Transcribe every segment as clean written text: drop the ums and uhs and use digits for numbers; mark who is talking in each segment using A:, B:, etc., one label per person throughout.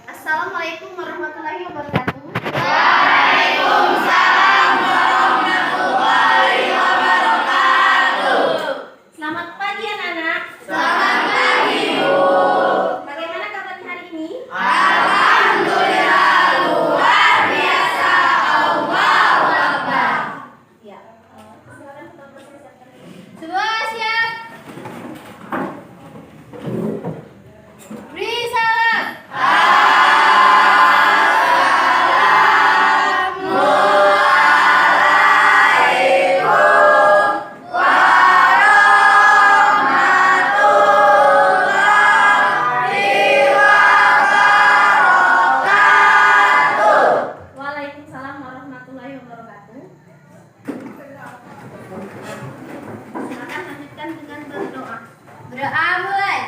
A: Assalamualaikum warahmatullahi wabarakatuh.
B: Waalaikumsalam warahmatullahi wabarakatuh.
A: Selamat pagi anak-anak.
B: Selamat pagi, Bu.
A: Bagaimana kabarnya hari ini?
B: Alhamdulillah luar biasa. Allahu Akbar.
A: Ya. Silakan kita persiapkan. Semua siap? Beri salam. Waalaikumsalam warahmatullahi wabarakatuh. Silakan lanjutkan dengan berdoa. Berdoa mulai.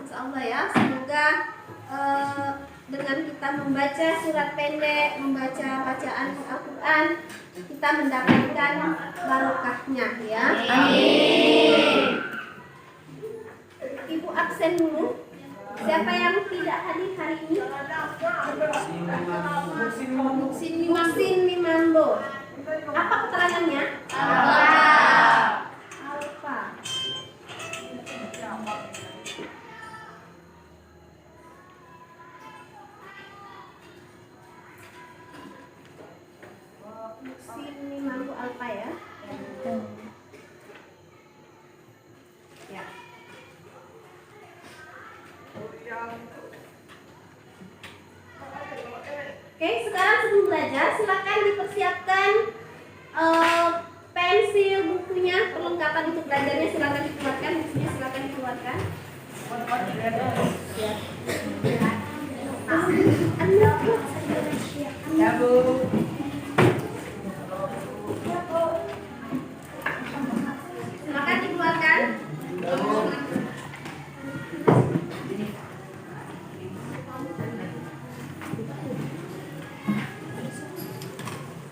A: Insya Allah ya, semoga dengan kita membaca surat pendek, membaca bacaan Al-Quran, kita mendapatkan barokahnya ya. Amin. Ibu absen dulu. Siapa yang tidak hadir hari ini? Muksin Mimambo. Apa keterangannya? Alfa. Sini mampu alfa ya. Ya. Oke, sekarang sebelum belajar silakan dipersiapkan pensil, bukunya, perlengkapan untuk belajarnya silakan dikeluarkan, bukunya silakan dikeluarkan.
B: Ya, Bu.
A: Silakan dikeluarkan.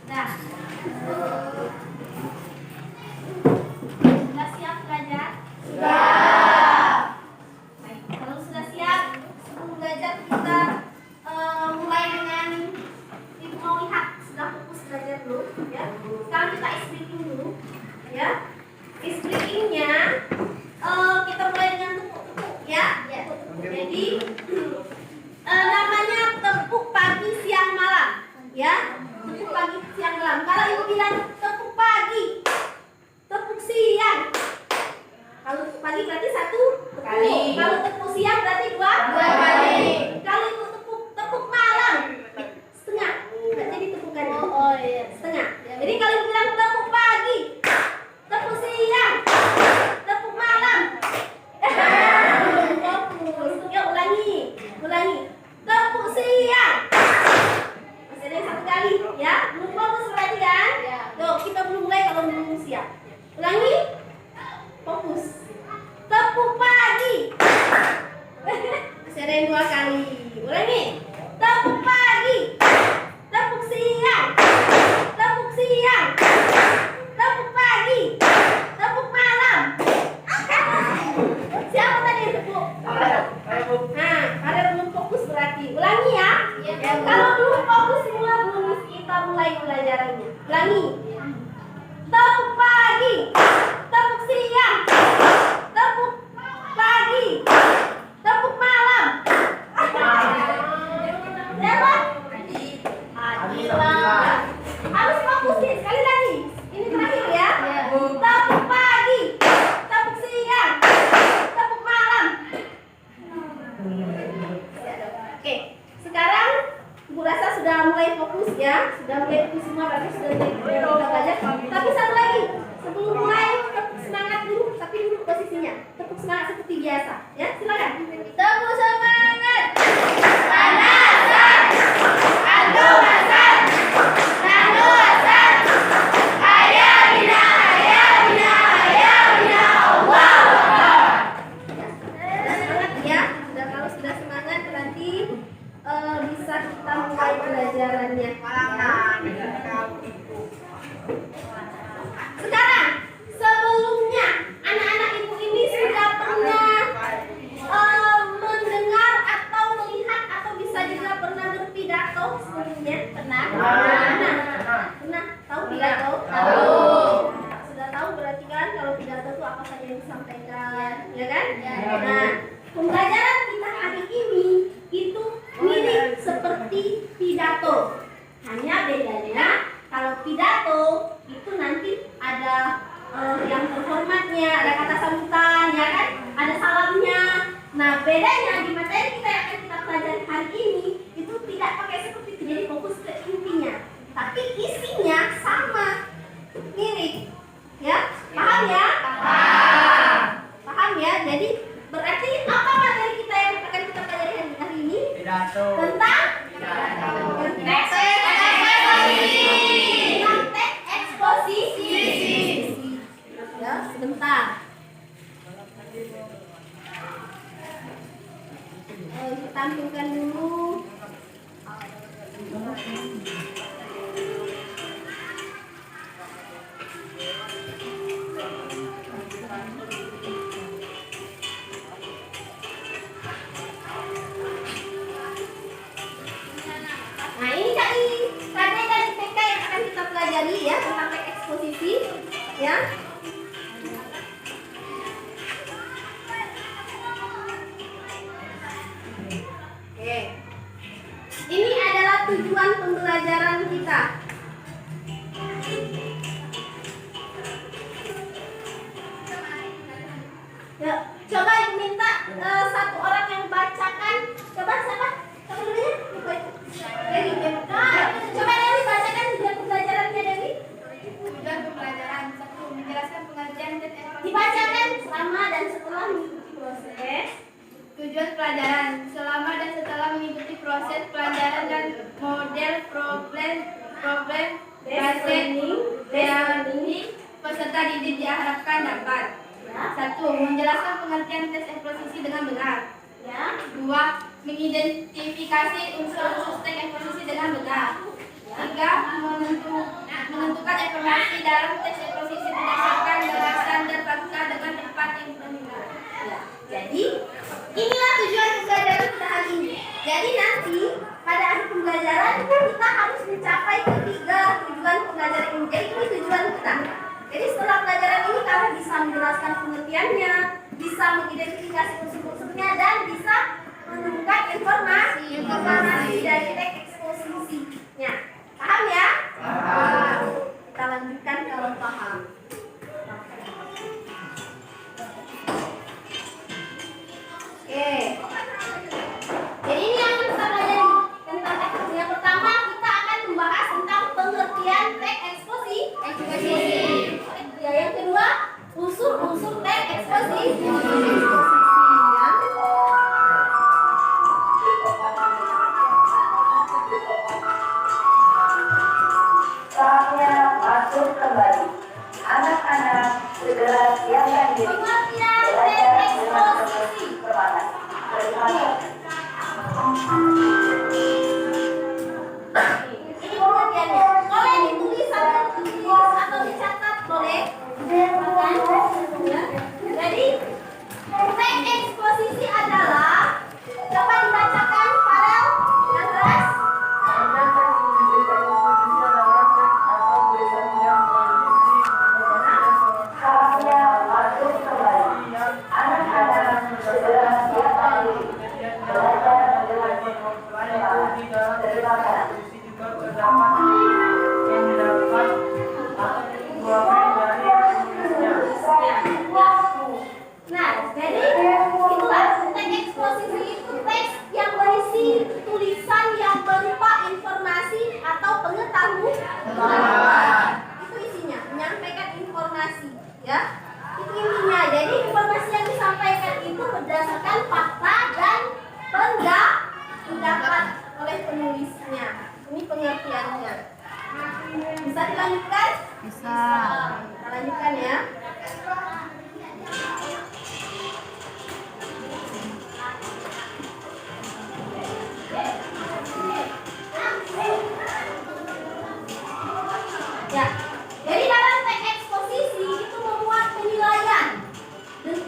A: Nah, Ulangi. Fokus. Tepuk pagi. Masih ada yang 2 kali. Ulangi. Tepuk pagi. Tepuk siang. Tepuk siang. Tepuk pagi. Tepuk malam. Siapa tadi yang tepuk? Nah, ada belum fokus berarti. Ulangi ya. Kalau belum fokus semua belum kita mulai pelajarannya. Ulangi. Tepuk pagi. Tepuk siang. Tepuk pagi. Tepuk malam. Siapa? Adila. Harus fokus nih, sekali lagi. Ini terakhir ya. Tepuk pagi. Tepuk siang. Tepuk malam. Oke, sekarang Ibu rasa sudah mulai fokus ya. Sudah mulai fokus semua, berarti sudah kita belajar. Tapi satu lagi, sebelum mulai tepuk semangat dulu, tapi duduk posisinya. Tepuk semangat seperti biasa. Ya, silakan. Tepuk semangat.
B: Panasan, andomasan, nanoasan, hayya bina, Allah.
A: Sudah semangat ya. Kalau sudah semangat berarti bisa kita mulai pelajarannya. Sekarang sebelumnya anak-anak ibu ini sudah pernah mendengar atau melihat atau bisa juga pernah berpidato sebelumnya? Pernah? Pernah? Tahu pidato? Tahu. Sudah tahu berarti kan kalau pidato itu apa saja yang disampaikan, ya kan? Nah, pembelajaran kita hari ini itu mirip seperti pidato. Hanya bedanya kalau pidato itu nanti ada yang terhormatnya, ada kata sambutan, ya kan? Ada salamnya. Nah, bedanya di materi kita yang akan kita pelajari hari ini itu tidak pakai seperti itu, jadi fokus ke intinya. Tapi isinya sama, mirip. Ya, paham ya? Paham ya? Jadi berarti apa materi kita yang akan kita pelajari hari ini?
C: Pidato.
A: Tentang teks eksposisi. Ya, sebentar. Kita tampilkan dulu. Nah, ini tadi TK yang akan kita pelajari ya tentang teks eksposisi, ya. Oke. Ini adalah tujuan pembelajaran kita. Ya, coba minta satu orang yang bacakan. Coba siapa? Siapa dulunya? Dewi. Coba Dewi bacakan tujuan pembelajarannya, Dewi.
B: Tujuan pembelajaran 1. Menjelaskan pengertian dan ekspresi.
A: Dibacakan selama dan setelah mengikuti proses.
B: Tujuan pelajaran selama dan setelah mengikuti proses pelajaran dan model problem based learning peserta didik diharapkan dapat 1. Menjelaskan pengertian teks eksposisi dengan benar.
A: Ya.
B: 2. Mengidentifikasi unsur-unsur teks eksposisi dengan benar. 3. Menentukan informasi dalam teks eksposisi berdasarkan batasan dan fakta dengan tepat yang benar.
A: Jadi inilah tujuan pembelajaran kita hari ini. Jadi nanti pada akhir pembelajaran kita harus mencapai ketiga tujuan pembelajaran ini. Jadi ini tujuan kita. Jadi setelah pelajaran ini kalian bisa menjelaskan pengertiannya, bisa mengidentifikasi unsur-unsurnya, dan bisa menemukan informasi dari teks eksposisinya. Paham ya? Paham. Kita lanjutkan kalau paham. Oke. Jadi ini yang kita pelajari tentang teks eksposisi. Yang pertama kita akan membahas tentang pengertian teks eksposisi. Ya, yang kedua unsur-unsur teks eksposisi.
D: Saatnya masuk kembali. Anak-anak
A: Pengertian dan eksposisi. Ini pengertiannya. Boleh ditulis atau dicatat, boleh. Ya. Jadi teks eksposisi adalah, coba dibacakan Farel yang keras. Nah, jadi itulah teks eksposisi itu teks yang berisi tulisan yang berupa informasi atau pengetahuan. Itu isinya, menyampaikan informasi, ya. Itu intinya. Jadi informasi yang disampaikan itu berdasarkan fakta dan pendapat oleh penulisnya. Ini pengertiannya. Bisa dilanjutkan? Bisa. Kita lanjutkan ya. Ya, jadi dalam teks eksposisi itu memuat penilaian,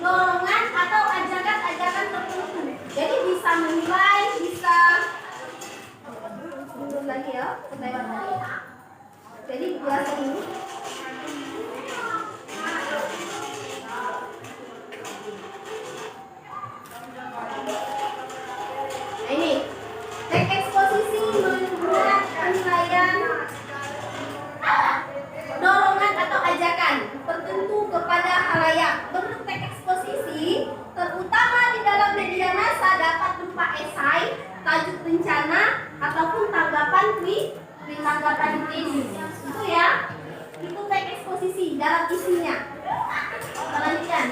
A: dorongan atau ajakan-ajakan tertentu. Jadi bisa menilai, bisa mundur lagi ya, lewat tadi. Jadi jelasin dulu. Nah ini, teks eksposisi memuat penilaian, dorongan atau ajakan tertentu kepada halayak. Bentuk teks eksposisi terutama di dalam media massa dapat berupa esai, tajuk rencana, ataupun tanggapan kritis. Itu ya, itu teks eksposisi dalam isinya. Kita lanjutkan.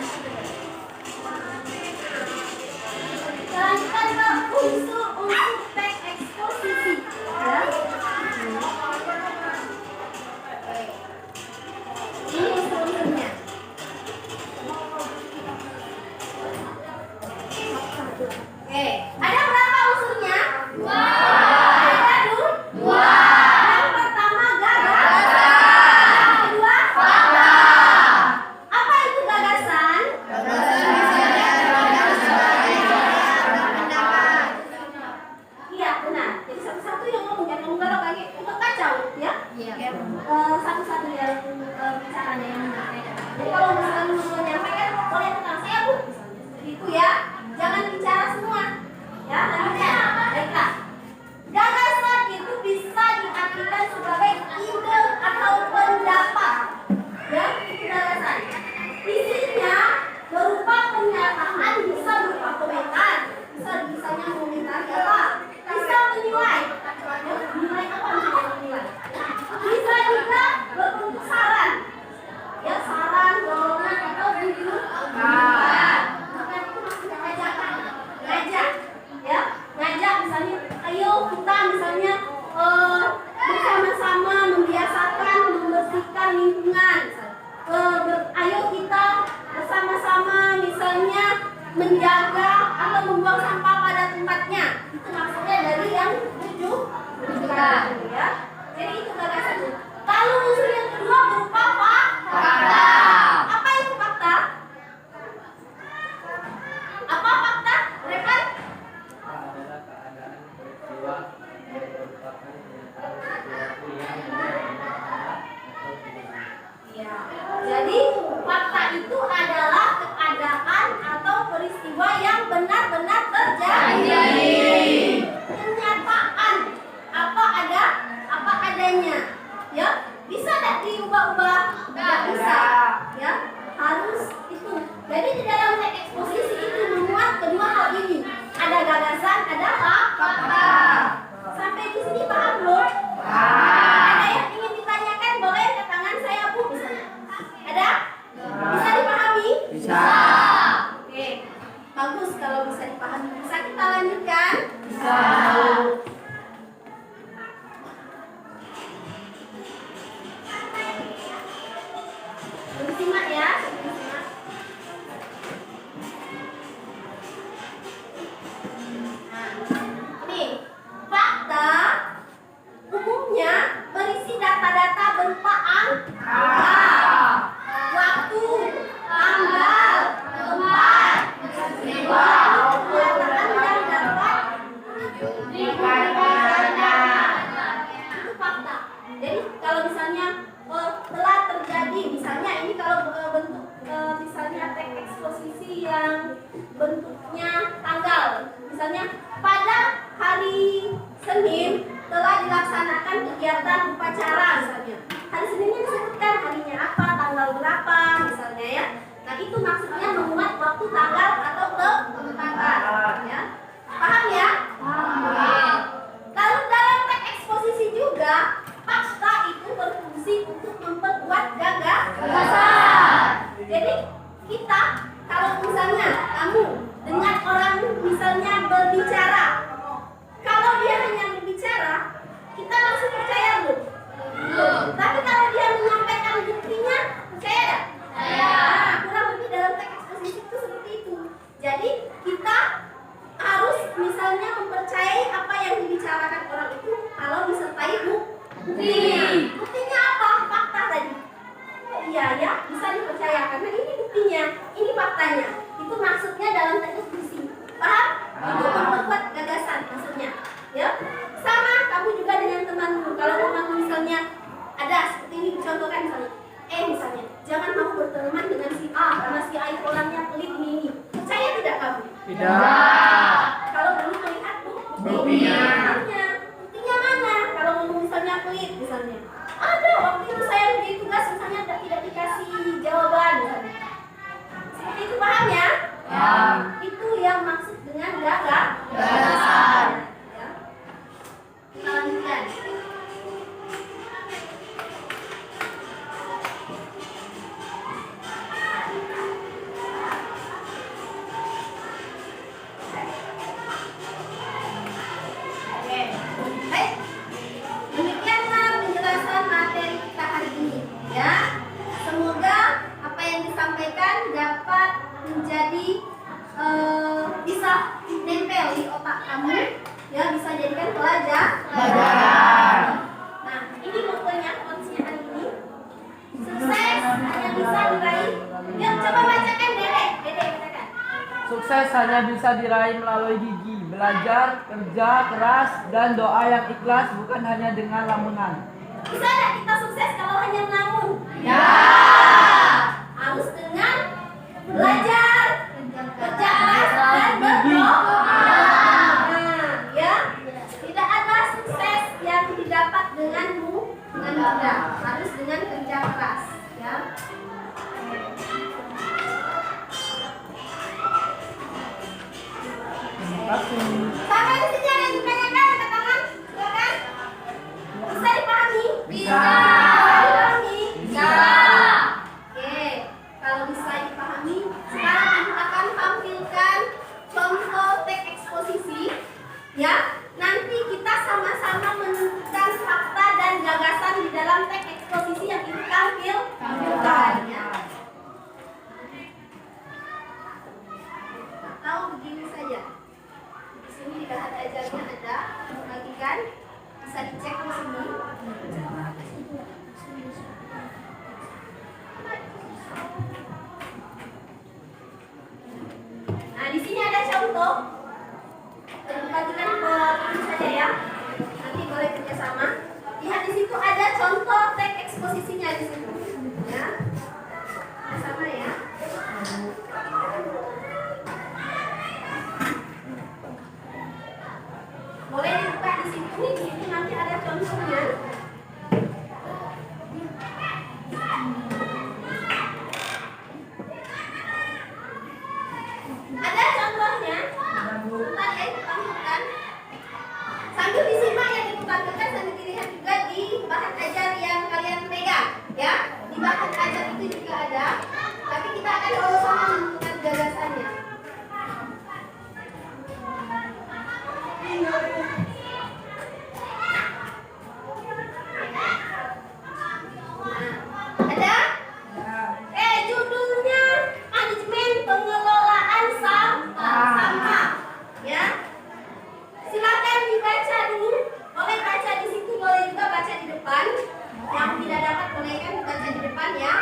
A: Kita lanjutkan ke unsur-unsur teks eksposisi. Ya. Ini unsur-unsurnya. Oke, ada berapa unsurnya? Dua. Ada dua. Yang pertama gagasan. Yang kedua fakta. Apa itu gagasan? Iya benar. Jadi satu-satu yang ngomong, jangan ngomong kalau kayak untuk kacau, ya? Satu-satu ya bicaranya yang berbeda. Jadi kalau misalkan menyampaikan boleh tentang saya bu, itu ya. Jangan bicara semua. Ya, lanjutkan. Baiklah. Gagasan itu bisa diartikan sebagai ide atau pendapat. Ya, itu gagasan. Isinya berupa pernyataan, bisa berupa komentar, bisanya mengomentari apa, bisa menilai. Ya, menilai apa menilai? Bisa juga berbentuk saran. Ya, saran, dorongan atau rujukan. Ngajak misalnya, ayo kita misalnya bersama-sama membiasakan membersihkan lingkungan. Ayo kita bersama-sama misalnya menjaga atau membuang sampah pada tempatnya. Itu maksudnya dari yang rujukan, ya. Jadi itu gagasan. Lalu unsur yang kedua berupa fakta. Apa itu fakta? Apa fakta? Rekan? Ya, jadi fakta itu adalah keadaan atau peristiwa yang benar-benar terjadi. Kenyataan apa adanya. Ya, bisa tidak diubah-ubah? Tidak bisa. Ya, harus itu. Jadi di dalam teks eksposisi itu memuat kedua hal ini. Ada gagasan, ada fakta. Sampai di sini paham belum? Ada yang ingin ditanyakan, boleh ke tangan saya bu misalnya. Ada? Bisa dipahami? Bisa. Oke, bagus kalau bisa dipahami. Bisa kita lanjutkan? bentuknya tanggal. Misalnya pada hari Senin telah dilaksanakan kegiatan upacara misalnya. Hari Seninnya disebutkan harinya apa, tanggal berapa misalnya ya. Nah itu maksudnya memuat waktu tanggal atau tanggal ya. Paham ya? Paham. Lalu dalam teks eksposisi juga fakta itu berfungsi untuk memperkuat gagasan. Jadi kita kalau misalnya kamu dengan orang misalnya berbicara, kalau dia hanya berbicara, kita langsung percaya belum? Tapi kalau dia menyampaikan buktinya, percaya tidak? Nah, kurang lebih dalam teks eksposisi itu seperti itu. Jadi kita harus misalnya mempercayai apa yang dibicarakan orang itu kalau disertai bukti. Buktinya apa? Fakta tadi. Oh iya ya, bisa dipercaya karena ini buktinya, ini faktanya. Itu maksudnya dalam teks eksposisi. Paham? Itu memperkuat gagasan maksudnya. Ya. Sama kamu juga dengan temanmu. Kalau temanmu misalnya ada seperti ini contohkan misalnya. Misalnya, jangan kamu berteman dengan si A karena si A itu orangnya pelit ini. Percaya tidak kamu?
C: Tidak.
A: Kalau belum melihat buktinya mana? Kalau kamu misalnya pelit misalnya. Ada waktu itu saya beri tugas misalnya tidak dikasih jawaban misalnya. Seperti itu paham ya?
C: Paham.
A: Itu yang maksud dengan gagasan. Ya. Kita lanjutkan. Demikianlah penjelasan materi kita hari ini ya. Semoga apa yang disampaikan dapat menjadi bisa nempel di otak kamu ya, bisa jadikan pelajaran. Nah, ini pokoknya quotes-nya hari ini. Sukses hanya bisa diraih. Ya, coba bacakan Dede katakan.
C: Sukses hanya bisa diraih melalui gigi, belajar, kerja keras, dan doa yang ikhlas, bukan hanya dengan lamunan.
A: Bisa nggak kita sukses kalau hanya melamun?
C: Ya.
A: Harus dengan belajar, kerja keras, dan berdoa. Nah, ya, tidak ada sukses yang didapat dengan mudah, harus dengan kerja keras. Ya.
C: Terima kasih.
A: Sampai di sini ada yang ditanyakan, angkat tangan, silakan. Bisa dipahami?
C: Bisa.
A: Dipahami?
C: Bisa.
A: Oke, kalau bisa dipahami, sekarang ibu akan tampilkan contoh teks eksposisi. Ya, nanti kita sama-sama menentukan fakta dan gagasan di dalam teks eksposisi yang ibu tampilkan. Ya. Atau begini saja. Di sini di bahan ajarnya ada, bagikan, bisa dicek di sini. Nah, di sini ada contoh. Bagikan ke ini saja ya. Nanti boleh kerjasama. Lihat di situ ada contoh teks eksposisinya di situ. Ya, sama ya. Boleh dibuka di situ nanti ada contohnya. Ada contohnya. Bentar ya, ditampilkan. Sambil disimak yang ditampilkan sambil dilihat juga di bahan ajar yang kalian pegang, ya. Di bahan ajar itu juga ada, tapi kita akan sama-sama menentukan gagasannya. Ada? Judulnya manajemen pengelolaan sampah. Ya. Silakan dibaca dulu. Boleh baca di situ, boleh juga baca di depan. Yang tidak dapat boleh kan baca di depan ya.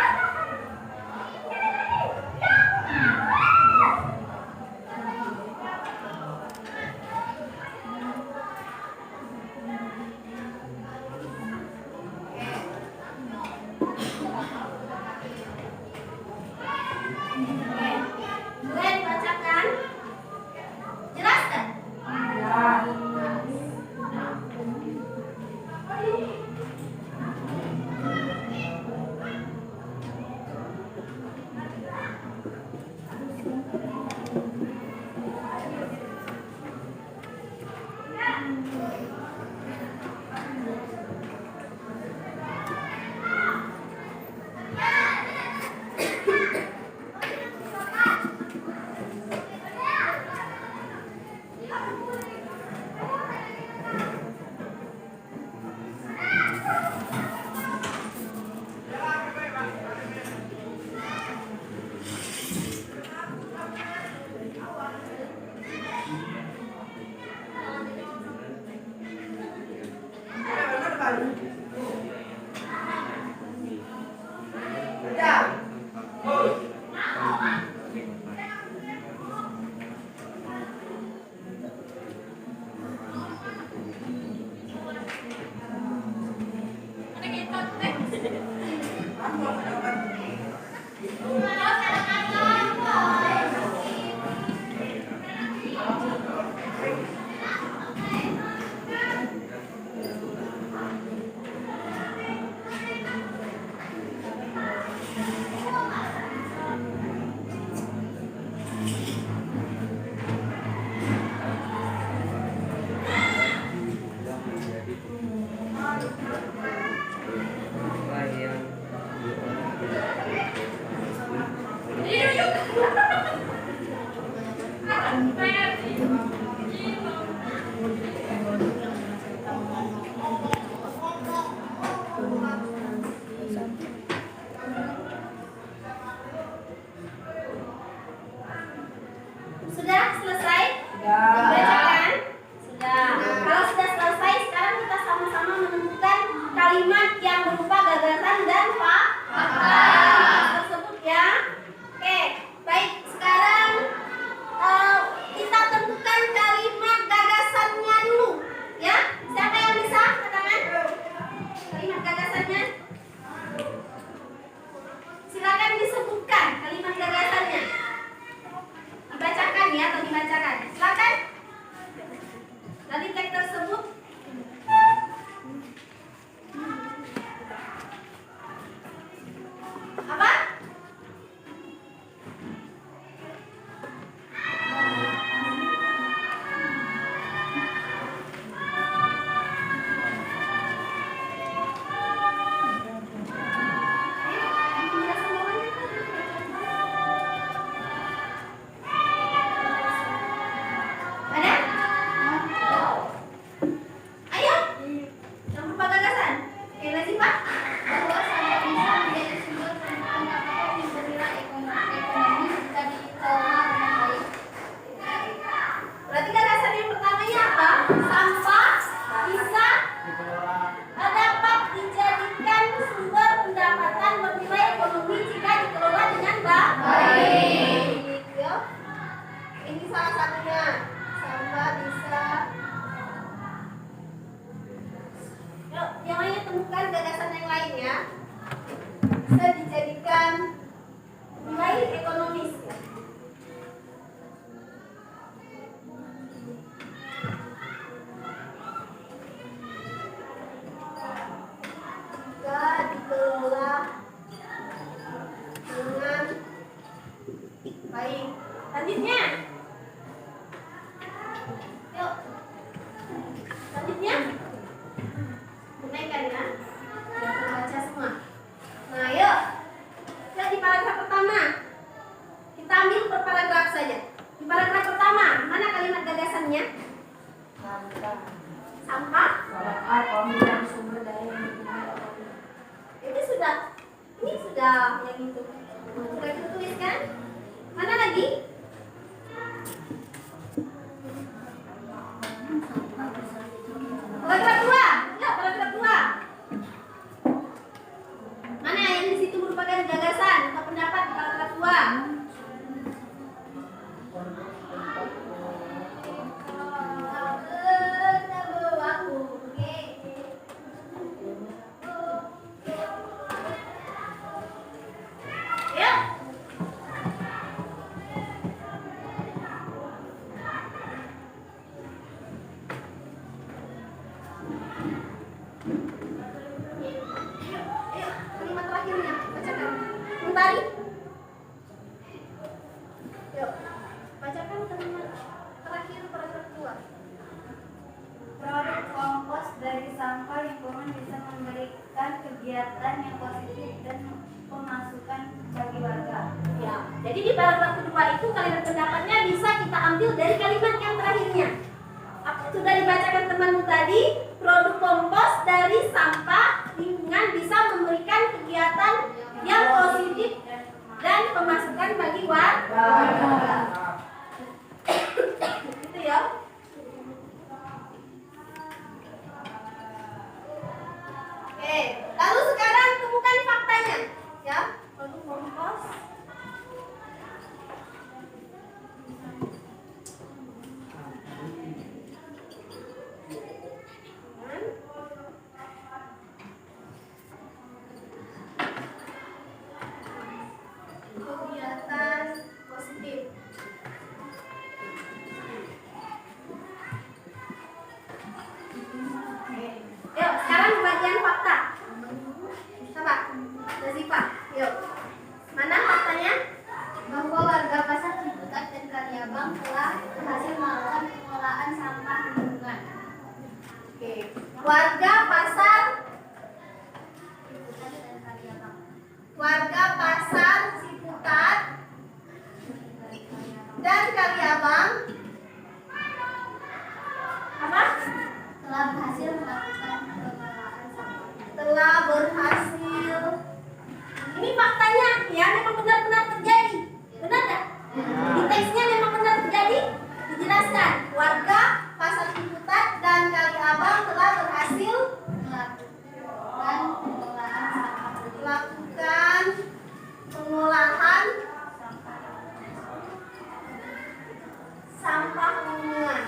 A: Selanjutnya. Yuk. Selanjutnya. Naikkan ya. Biar terbaca semua. Nah, yuk. Lihat di paragraf pertama. Kita ambil per paragraf saja. Di paragraf pertama, mana kalimat gagasannya? Sampah.
B: Sumber daya yang digunakan.
A: Ini sudah yang itu. Sudah kita tuliskan. Mana lagi? Paragraf 2. Ya, paragraf 2. Mana yang di situ merupakan gagasan atau pendapat di paragraf 2? Kalimat terakhirnya, bacakan. Mentari. Yuk, bacakan kalimat terakhir paragraf 2.
B: Produk kompos dari sampah lingkungan bisa memberikan kegiatan yang positif dan pemasukan bagi warga.
A: Ya, jadi di paragraf kedua itu kalimat pendapatnya bisa kita ambil dari kalimat yang terakhirnya. Sudah dibacakan temanmu tadi, produk kompos dari sampah lingkungan bisa memberikan kegiatan yang positif dan pemasukan bagi warga. Gitu ya. Oke, lalu sekarang temukan faktanya, ya. Produk kompos. Kegiatan positif. Yuk, sekarang bagian fakta. Coba, Nazifa, yuk. Mana faktanya?
B: Bahwa warga Pasar Ciputat dan Kaliabang telah berhasil melakukan pengolahan sampah lingkungan.
A: Oke. Warga Pasar
B: Ciputat dan Kaliabang.
A: Warga Pasar Ciputat dan Kaliabang apa?
B: Telah berhasil melakukan pengolahan sampah.
A: Telah berhasil. Ini faktanya, ya, memang benar-benar terjadi. Benar nggak? Di teksnya memang benar terjadi. Dijelaskan, warga Pasar Ciputat dan Kaliabang telah berhasil melakukan pengolahan sampah lingkungan.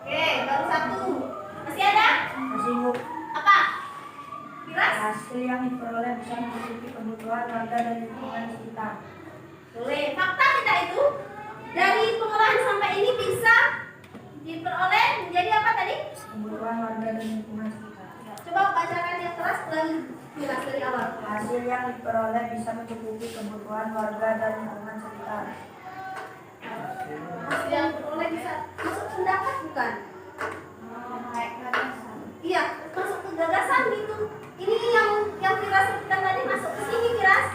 A: Oke, baru satu. Masih ada?
C: Masih Bu.
A: Apa? Kiras?
C: Hasil yang diperoleh bisa mencukupi kebutuhan warga dan lingkungan sekitar.
A: Boleh. Fakta tidak itu? Dari pengolahan sampah ini bisa diperoleh menjadi apa tadi?
C: Kebutuhan warga dan lingkungan sekitar.
A: Coba bacakan yang keras dan jelas dari awal.
C: Hasil yang diperoleh bisa mencukupi kebutuhan warga dan lingkungan sekitar.
A: Hasil yang diperoleh bisa masuk pendapat bukan? Iya, masuk ke gagasan gitu. Ini yang Firas sebutkan tadi masuk ke sini Firas.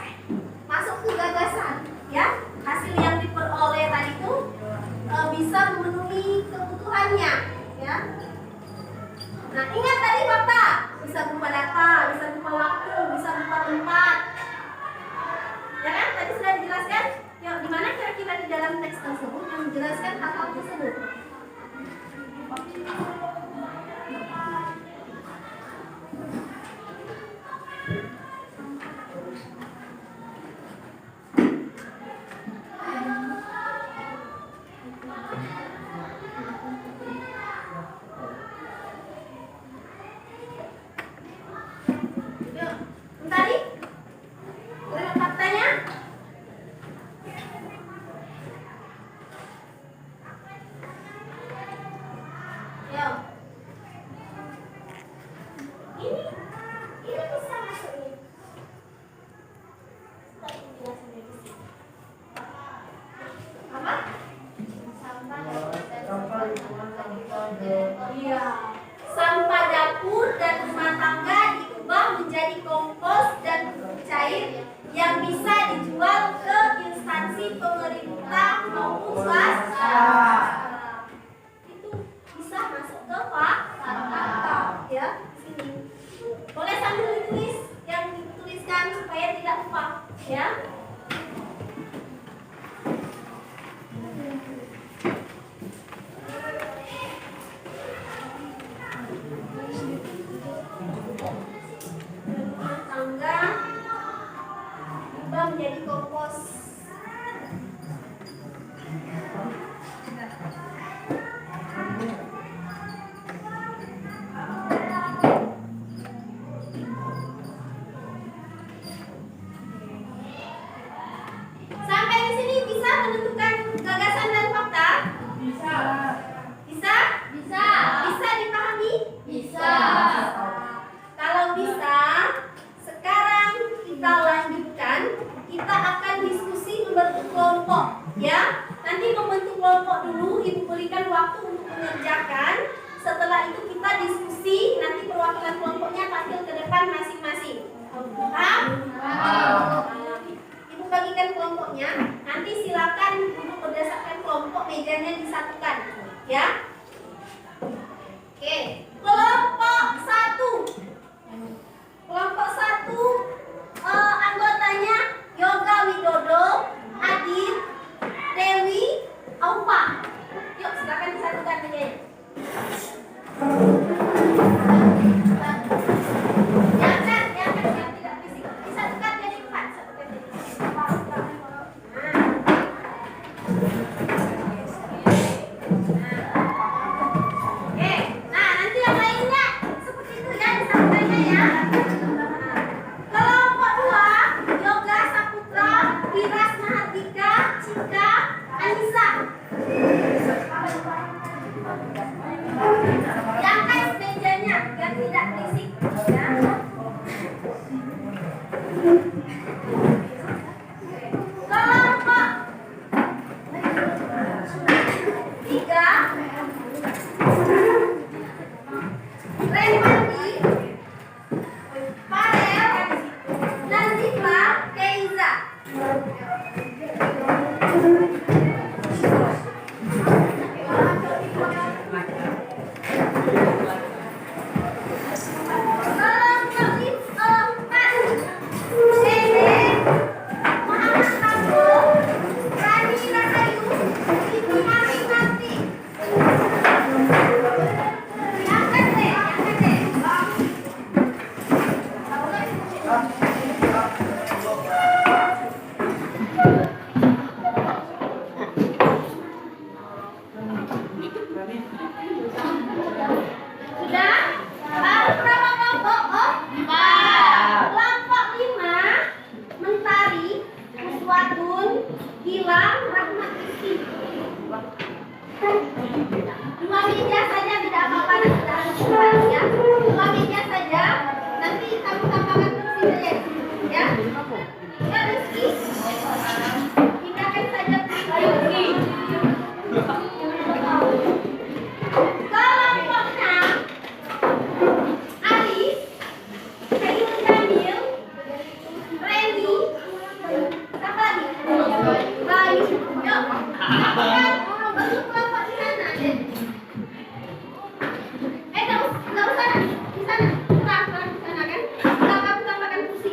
A: Masuk ke gagasan, ya. Hasil yang diperoleh tadi itu bisa memenuhi kebutuhannya, ya. Nah, ingat tadi fakta, bisa berupa data, bisa berupa waktu, bisa berupa tempat. Ya kan? Tadi sudah dijelaskan. Yuk, di mana kira-kira di dalam teks tersebut yang menjelaskan hal-hal tersebut? Yuk, tadi lihat faktanya. kompos dan pupuk cair yang bisa dijual ke instansi pemerintah maupun swasta. Itu bisa masuk ke Pak ya. Sini. Boleh sambil ditulis yang dituliskan supaya tidak lupa ya. Tangga ubah menjadi kompos. Sampai di sini bisa menentukan gagasan dan fakta?
B: Bisa.
A: Bisa?
B: Bisa.
A: Bisa dipahami?
B: Bisa.
A: Kalau bisa, sekarang kita lanjutkan. Kita akan diskusi membentuk kelompok, ya. Nanti membentuk kelompok dulu, Ibu berikan waktu untuk mengerjakan. Setelah itu kita diskusi. Nanti perwakilan kelompoknya tampil ke depan masing-masing. Paham? Ibu bagikan kelompoknya. Nanti silakan duduk berdasarkan kelompok, mejanya disatukan, ya. Oke, kelompok 1. Kelompok 1 anggotanya Yoga Widodo, Adit, Dewi, Aupa. Yuk silakan disatukan mejanya. Jangan yang tidak fisik. Disatukan jadi 4. Satukan jadi 4. Oke, nah nanti yang lainnya seperti itu ya disatukannya ya. Kelompok 2 Yoga Saputra, Wiras Mahardika, Cika, Anissa. Jangan mejanya biar tidak berisik ya. Kelompok 3 Remandi, Farel, Nazifah, Keiza. Sudah? Baru berapa kelompok? Oh, 4. Kelompok 5 Mentari, Muswadun, Gilang, Rahmat Rizki. 2 meja saja, tidak apa-apa, tidak harus cepat ya. 2 meja saja. Nanti kamu tambahkan kursi saja ya. Ya Rizki. Pindahkan saja kursi. Kelompok 6 Aris, Hayul Jamil, Reni, siapa lagi? Bayu. Yuk, lakukan membentuk kelompok di sana. Nggak usah di sana. Di sana kan? Kamu tambahkan kursi.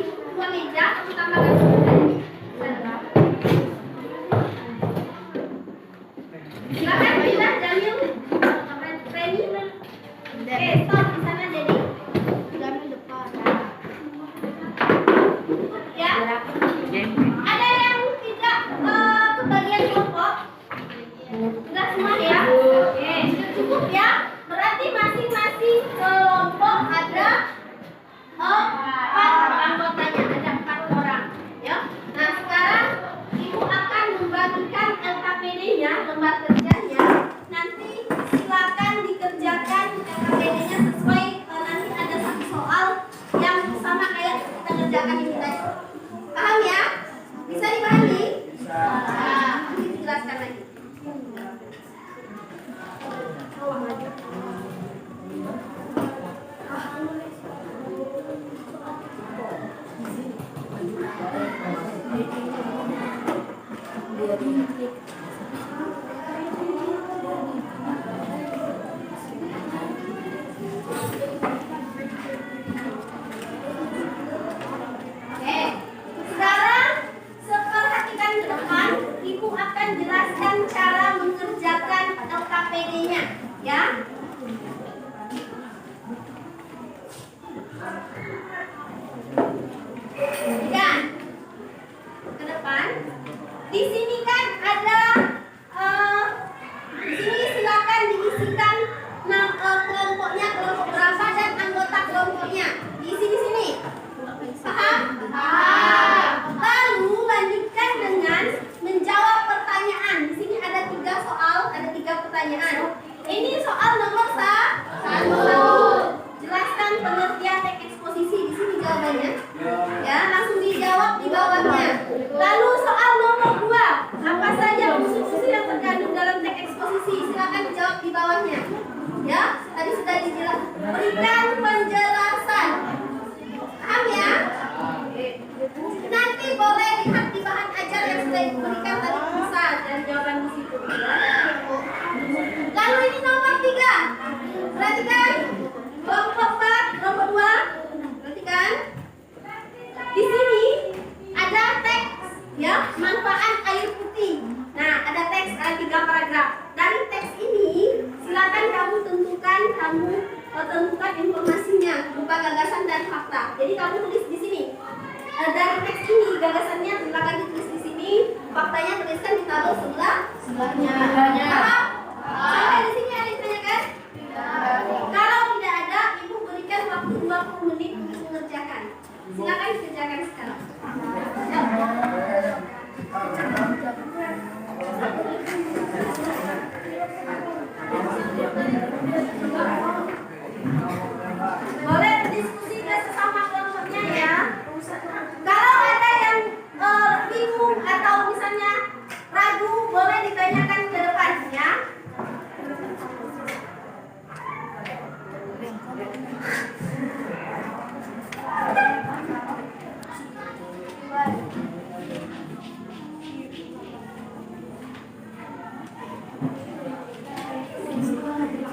A: Di sini kan ada di sini silakan diisikan kelompoknya, kelompok berapa dan anggota kelompoknya. Diisi di sini. Paham? Lalu lanjutkan dengan menjawab pertanyaan. Di sini ada 3 soal, ada 3 pertanyaan. Ini soal nomor 1. Jelaskan pengertian teks eksposisi. Di sini jawabannya. Ya, langsung dijawab di bawahnya. Lalu soal nomor 2. Apa saja unsur-unsur yang terkandung dalam teks eksposisi? Silakan dijawab di bawahnya. Ya, tadi sudah dijelaskan. Berikan penjelasan. Paham ya? Nanti boleh lihat di bahan ajar yang sudah diberikan tadi bisa dan jawaban di situ. Lalu ini nomor 3. Perhatikan. Kelompok 4, nomor 2. Perhatikan. Di sini ada teks ya, manfaat air putih. Nah, ada teks, ada 3 paragraf. Dari teks ini silakan kamu tentukan informasinya berupa gagasan dan fakta. Jadi kamu tulis di sini. Dari teks ini gagasannya silakan ditulis di sini, faktanya tuliskan di tabel sebelahnya. Paham? Sampai di sini ada yang ditanyakan? Kalau tidak ada, ibu berikan waktu 20 menit untuk mengerjakan. Silakan dikerjakan sekarang. Boleh berdiskusi ke sesama kelompoknya ya. Kalau ada yang bingung atau misalnya ragu, boleh ditanyakan ke depan ya.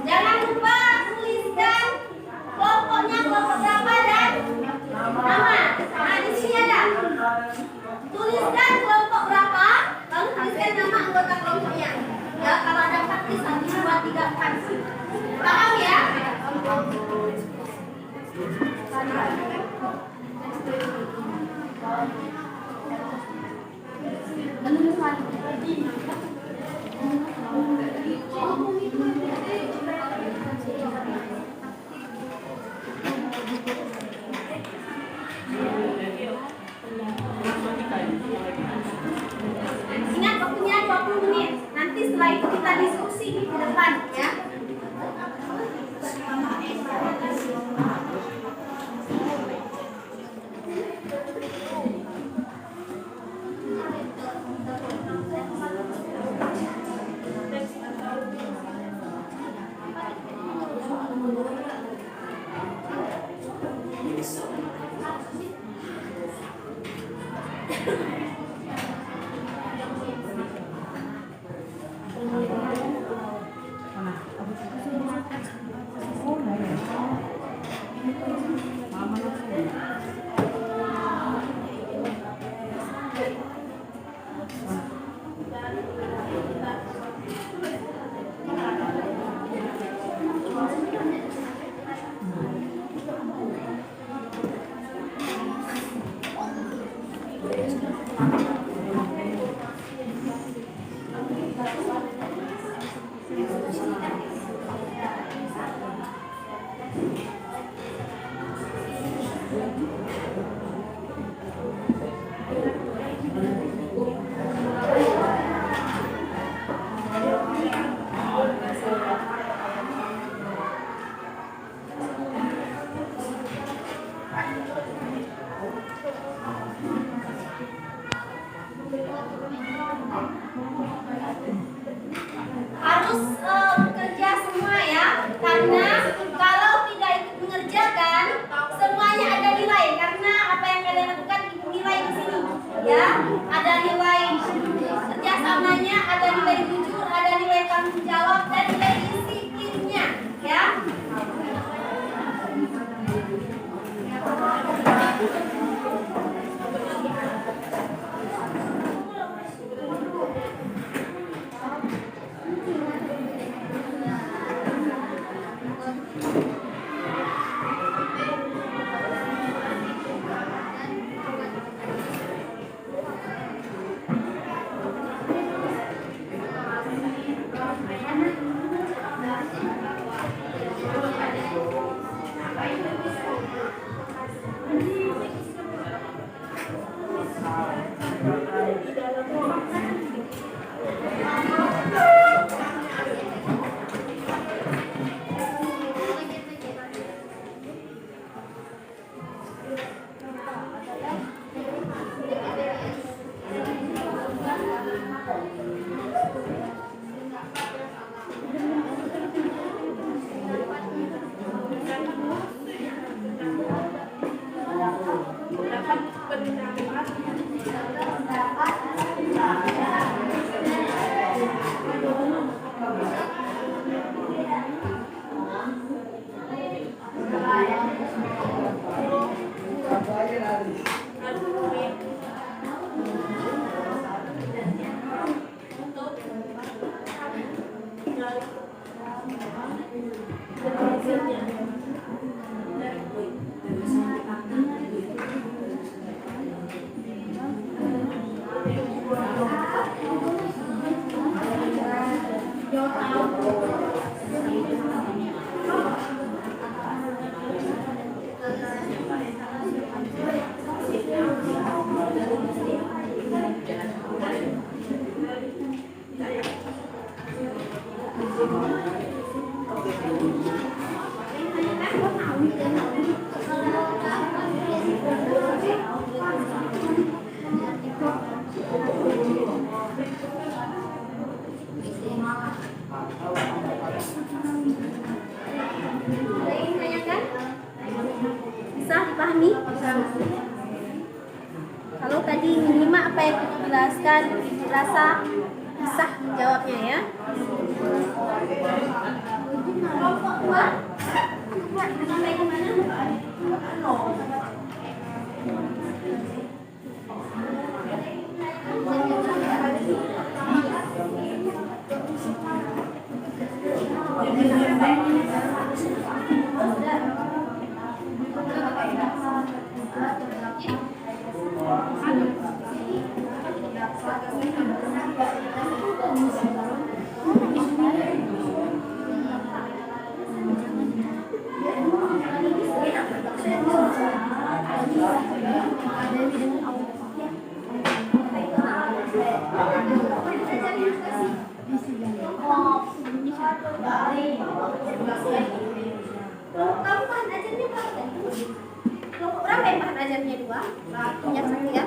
A: Jangan lupa tuliskan kelompoknya, kelompok berapa dan nama. Nah, di sini ada. Tuliskan kelompok berapa, lalu tuliskan nama anggota kelompoknya. Ya, kalau ada 4, 1, 2, 3, 4. Paham ya? Ingat waktunya 20 menit. Nanti setelah itu kita diskusi di depan ya. Harus bekerja semua ya, karena kalau tidak ikut mengerjakan semuanya ada nilai, karena apa yang kalian lakukan ibu nilai di sini ya, ada nilai kerjasamanya, ada nilai jujur, ada nilai tanggung jawab dan nilai disiplinnya ya. Ada yang ditanyakan? Bisa dipahami? Kalau tadi menyimak apa yang kita jelaskan, rasa bisa jawabnya ya. Kelompok 2 sampai ke mana? Kamu bahan ajarnya berapa? Kelompok berapa yang bahan ajarnya 2? Yang satu ya?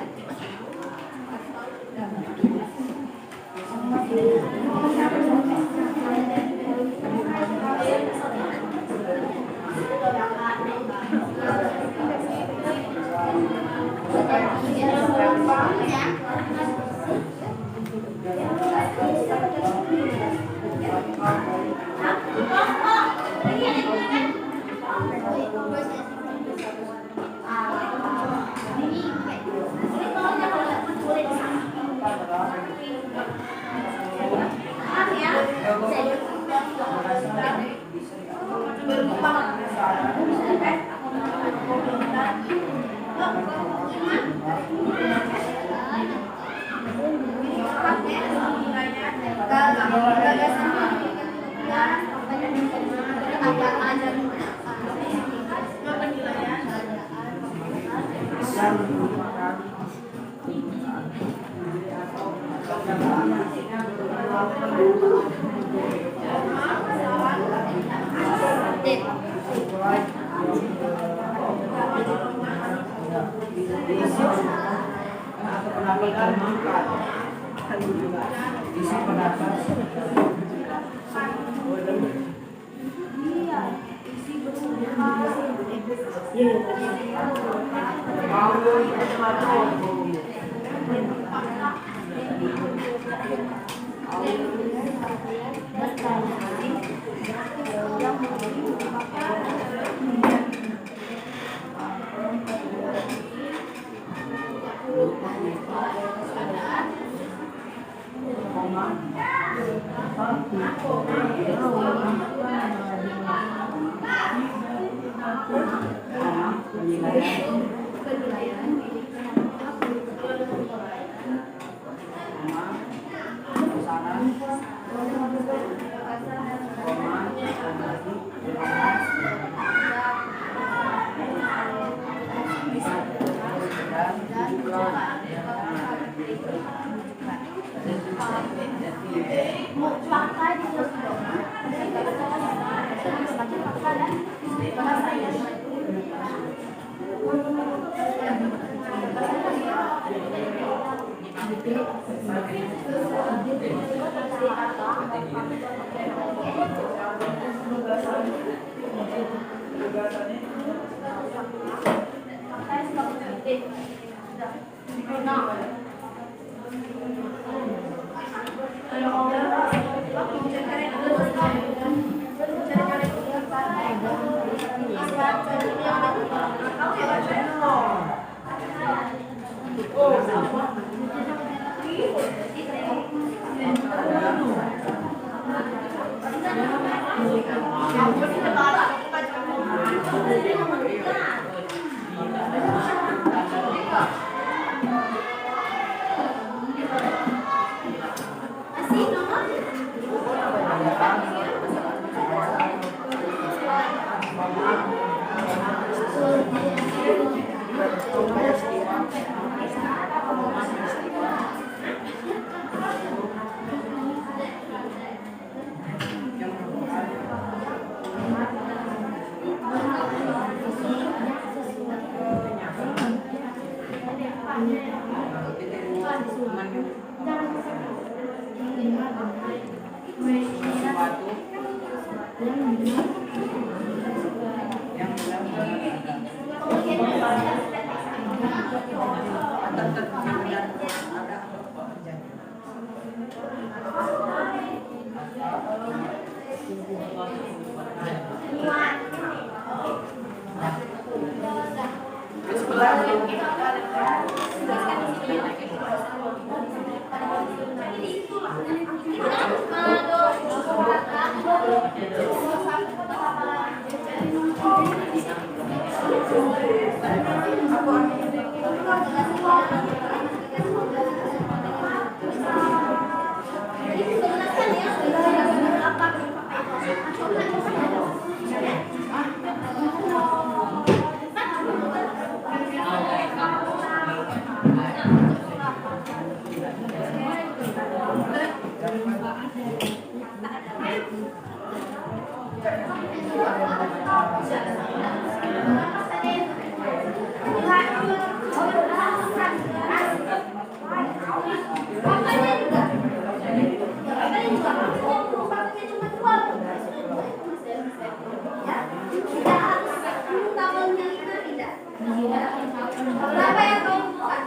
A: Berapa yang kau buat?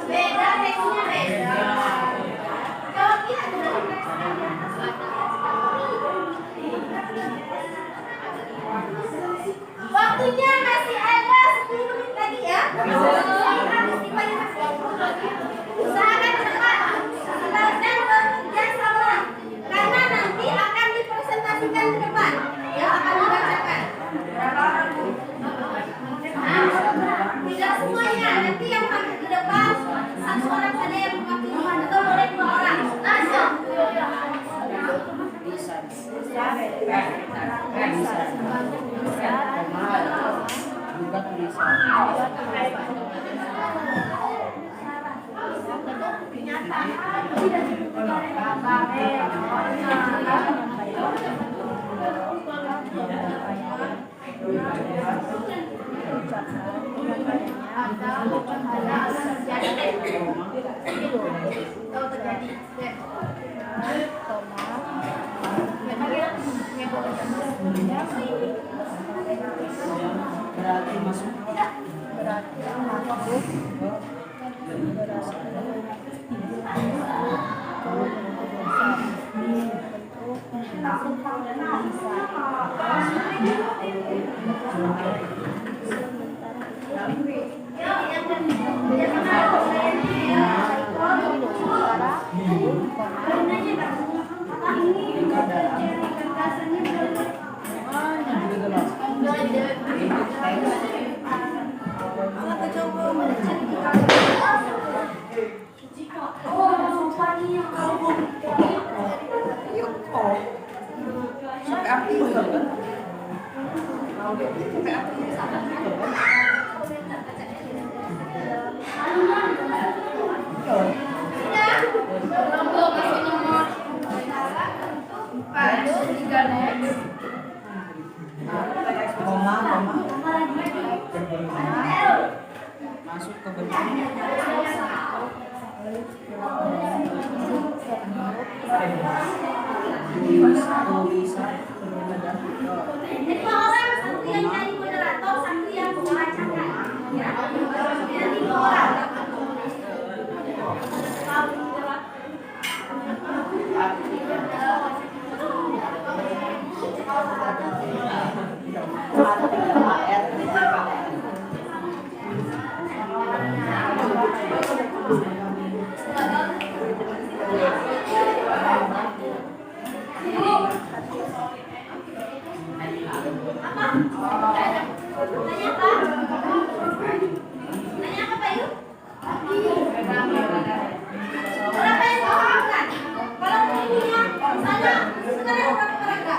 A: Beda, teksnya beda. Kalau kita waktunya masih ada 10 menit lagi ya. Usahakan cepat dan bekerja sama karena nanti akan dipresentasikan ke depan ya, akan dibacakan. Tidak semuanya, nanti yang hadir di depan satu orang saja yang mewakili atau boleh 2 orang.
C: Berarti masuk. Masuk ke bentuk
A: Dua orang, satu yang jadi moderator, satu yang membacakan. Ya, jadi 2 orang. Nanya apa? Nanya apa, Pak Yu? Berapa yang mau makan? Kalau punya, misalnya sebenarnya berapa mereka?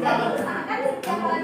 A: Jadi misalkan yang laki-laki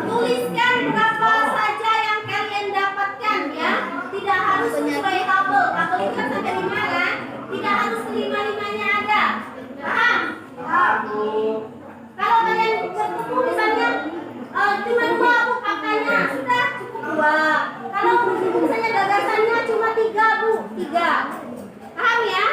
A: Tuliskan berapa saja yang kalian dapatkan ya. Tidak harus sesuai tabel. Tabel itu kan sampai 5 kan? Tidak harus 5-5-nya ada. Paham? Kalau kalian bertemu misalnya cuma 2 Bu kakaknya, sudah cukup 2. Kalau misalnya gagasannya cuma 3 Bu, 3. Paham ya?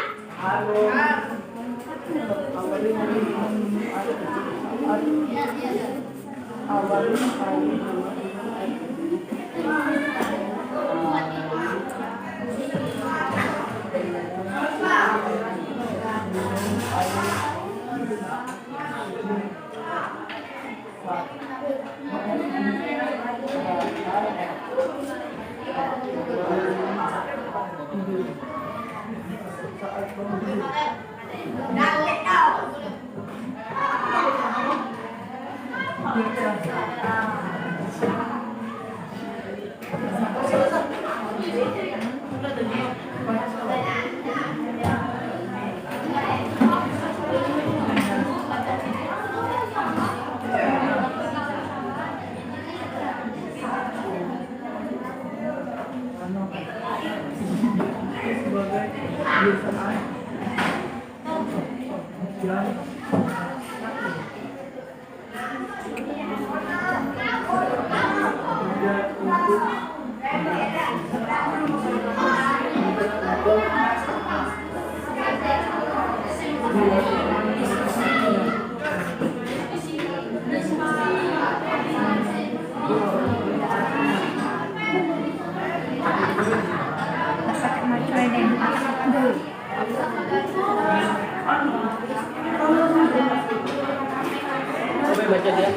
C: Coba baca dia.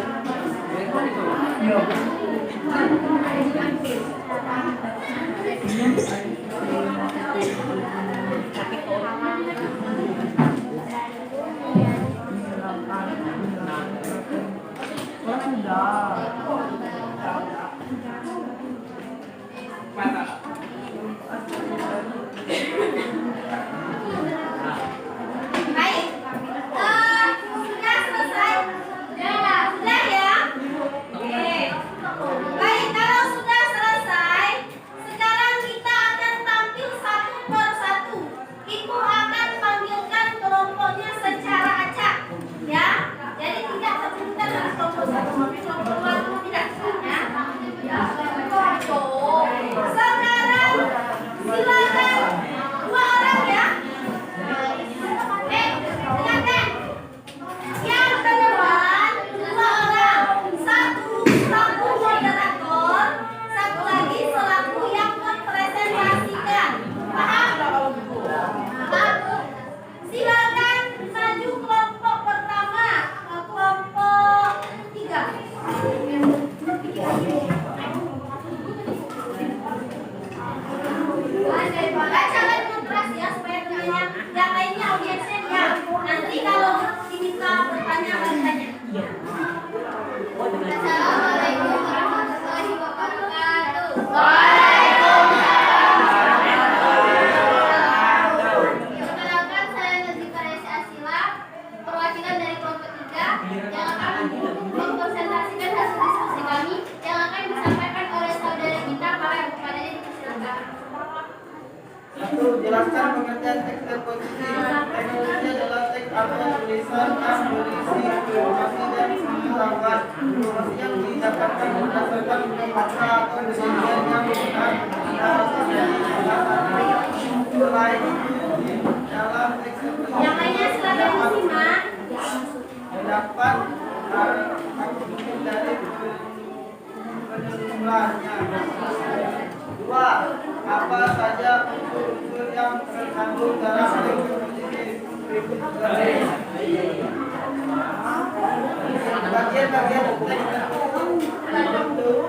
A: Baik. Sudah selesai? Sudah ya? Oke. Baik, kalau sudah selesai, sekarang kita akan tampil satu per satu. Ibu akan panggilkan kelompoknya secara acak, ya. Jadi tidak sebutkan harus kelompok satu, kelompok dua, tidak, ya. Sekarang silakan 2 orang ya. Dengarkan. Yang kedua 2 orang. Satu selaku moderator, satu lagi selaku yang mempresentasikan. Paham? Silakan maju kelompok pertama ke kelompok 3. Jangan kontras ya supaya temannya yang lainnya audiensnya diam. Nanti kalau diminta bertanya bertanya.
B: Assalamualaikum warahmatullahi wabarakatuh. Perkenalkan, saya Nazifah Resi Asila, perwakilan dari kelompok 3 yang akan mempresentasikan hasil diskusi kami yang akan disampaikan oleh saudara kita para yang kepada dipersilakan.
D: Satu, jelaskan pengertian teks dan posisi. Teknologi adalah teks atau tulisan yang berisi informasi dan pengetahuan. Informasi yang didapatkan berdasarkan fakta atau kejadian yang benar harus terjadi. Selain itu, dalam teks tersebut
A: Yang lainnya silakan disimak.
D: terdapat aktivitas dari penulisannya. 2. Apa saja unsur-unsur yang terkandung dalam teks berikut bagian-bagian teks terbentuk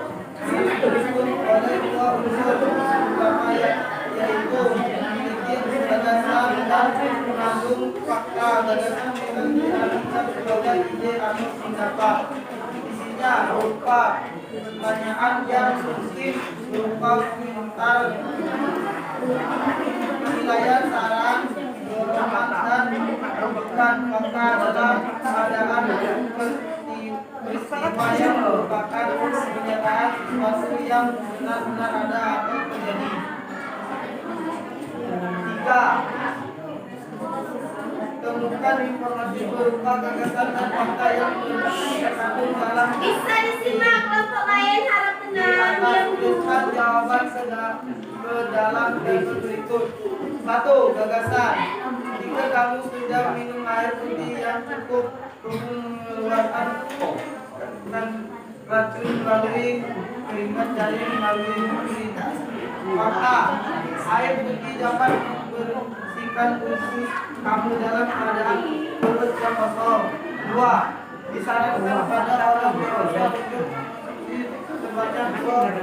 D: disebut oleh 2 unsur utama yaitu memiliki gagasan dan mengandung fakta. Gagasan memiliki analisis sebagai ide atau pendapat. Isinya berupa pertanyaan yang mungkin berupa komentar, penilaian, saran, pengalaman dan menemukan fakta dalam keadaan peristiwa yang merupakan kenyataan sesuatu yang benar-benar ada atau terjadi. 3. Temukan informasi berupa gagasan dan fakta yang terkandung dalam
A: Bisa disimak kelompok lain, harap tenang. Diam dulu.
D: tuliskan jawaban ke dalam tabel berikut. 1. Gagasan. Jika kamu sudah minum air putih yang cukup, tubuh mengeluarkan racun melalui keringat dari melalui kulit. Fakta. Air putih dapat membersihkan usus kamu dalam keadaan perut yang kosong. 2. Disarankan pada orang dewasa untuk sebanyak 2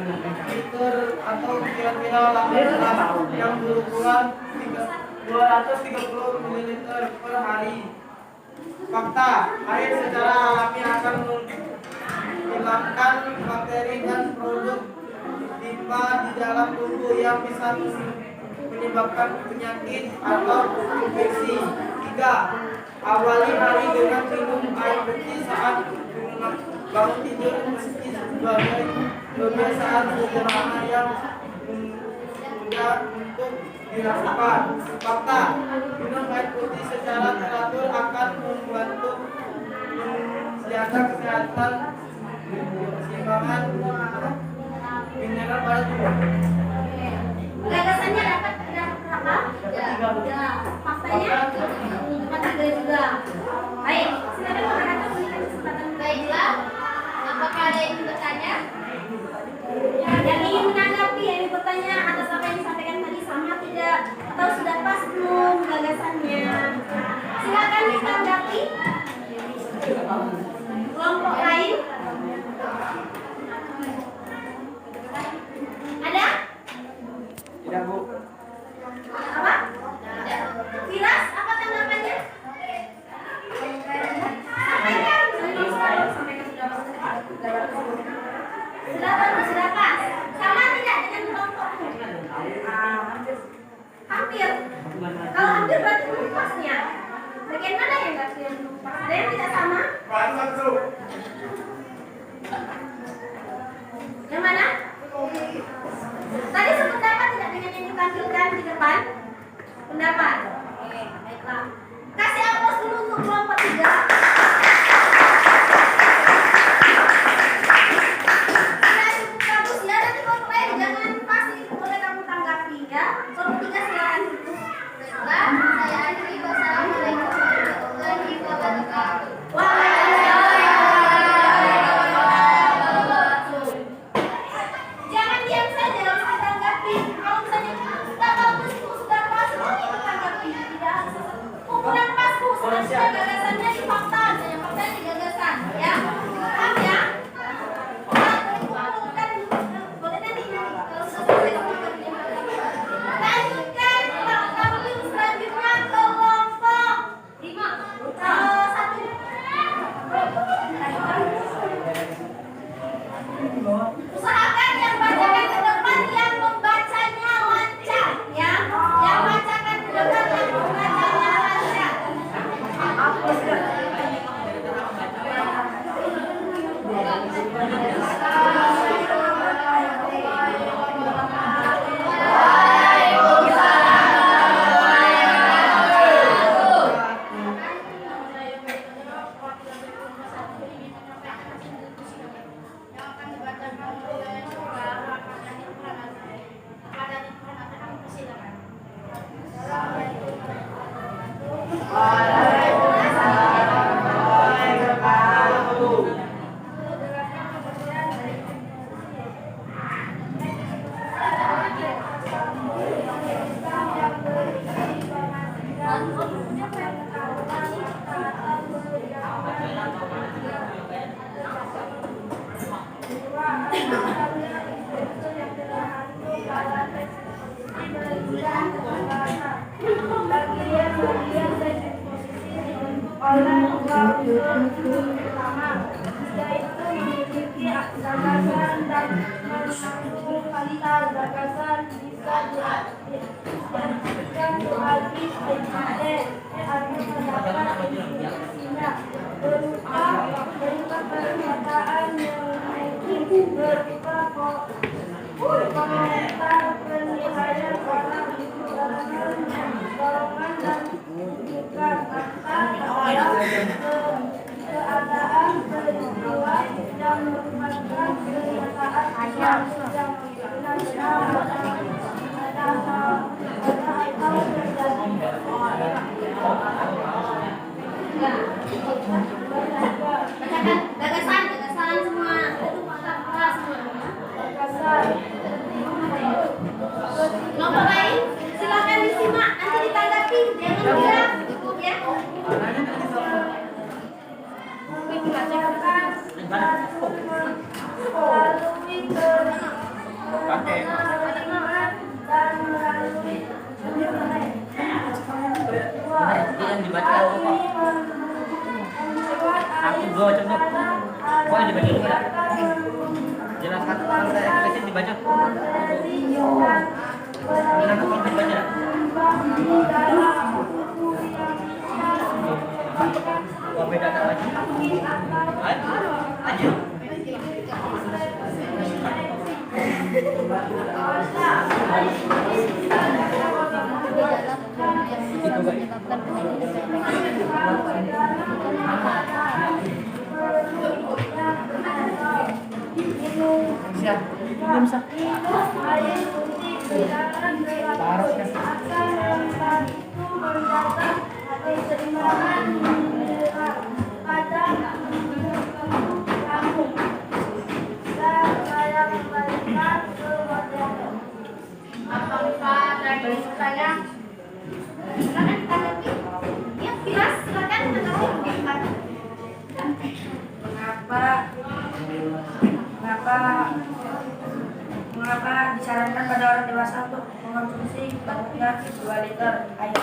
D: liter atau kira-kira 8 gelas yang berukuran 230 ml per hari. Fakta, air secara alami akan menghilangkan bakteri dan produk limpa di dalam tubuh yang bisa menyebabkan penyakit atau infeksi. 3. Awali hari dengan minum air putih saat bangun tidur meski sebagai kebiasaan sederhana yang mudah untuk dilakukan. Fakta, minum air putih secara teratur akan membantu menjaga kesehatan keseimbangan mineral pada tubuh.
A: Gagasannya dapat berapa? 3. Faktanya dapat 3 juga. Baik, silakan menggunakan berikan kesempatan.
B: Baiklah, apakah ada yang bertanya?
A: Yang ingin menanggapi, yang ingin bertanya atas apa yang disampaikan tadi sama tidak atau sudah pas belum gagasannya? Silakan ditanggapi. Kelompok lain ada?
C: Tidak, Bu.
A: Apa? Firas, apa tanggapannya? Sudah bagus, sudah pas. Sama tidak dengan kelompokmu? Hampir. Kalau hampir berarti belum pasnya. Bagian mana yang nggak belum pas? Ada yang tidak sama? Yang mana? Tadi sependapat tidak dengan yang ditampilkan di depan? Pendapat? Oke, baiklah. Kasih aplaus dulu untuk kelompok 3. Sudah cukup bagus ya, nanti kelompok lain jangan pasti boleh kamu tanggapi ya. Kelompok 3 silakan.
B: Baiklah, saya akhiri. Wassalamualaikum warahmatullahi wabarakatuh.
A: Jangan diam saja, harus ditanggapi. Kalau misalnya sudah bagus, sudah pas, itu tanggapi. Tidak ukuran pas, sudah gagasannya di fakta, misalnya faktanya di gagasan, ya. Paham ya? Kumpulkan, boleh nanti kalau sudah selesai. Lanjutkan tampil selanjutnya kelompok 5. 1. Usahakan yang bacakan ke depan yang membacanya lancar, ya. Yang bacakan ke depan yang membacanya lancar.
B: Oleh dua unsur utama, yaitu memiliki gagasan dan mengandung fakta. Gagasan bisa diartikan yang habis presiden atau terdapat instruksinya berupa pernyataan yang berupa komentar penilaian orang golongan dan juga fakta terhadap keadaan peristiwa yang merupakan kenyataan yang benar-benar atau terjadi.
A: Gagasan semua. Itu fakta semua.
B: Gagasan.
A: Nomor lain, silakan disimak, nanti ditanggapi, jangan bilang cukup ya.
B: Bicarakan melalui penerimaan dan melalui penilaian.
C: Yang dibaca aku dua contoh. Boleh dibaca dulu ya. Jelaskan tentang saya ekspresi dibaca. Bilang apa dibaca? Wah, beda lagi. Ayo. Siap. Belum sah.
A: Silakan ditanggapi. Ya, Firas, silakan tanggapi.
B: Mengapa disarankan pada orang dewasa untuk mengonsumsi banyak 2 liter air?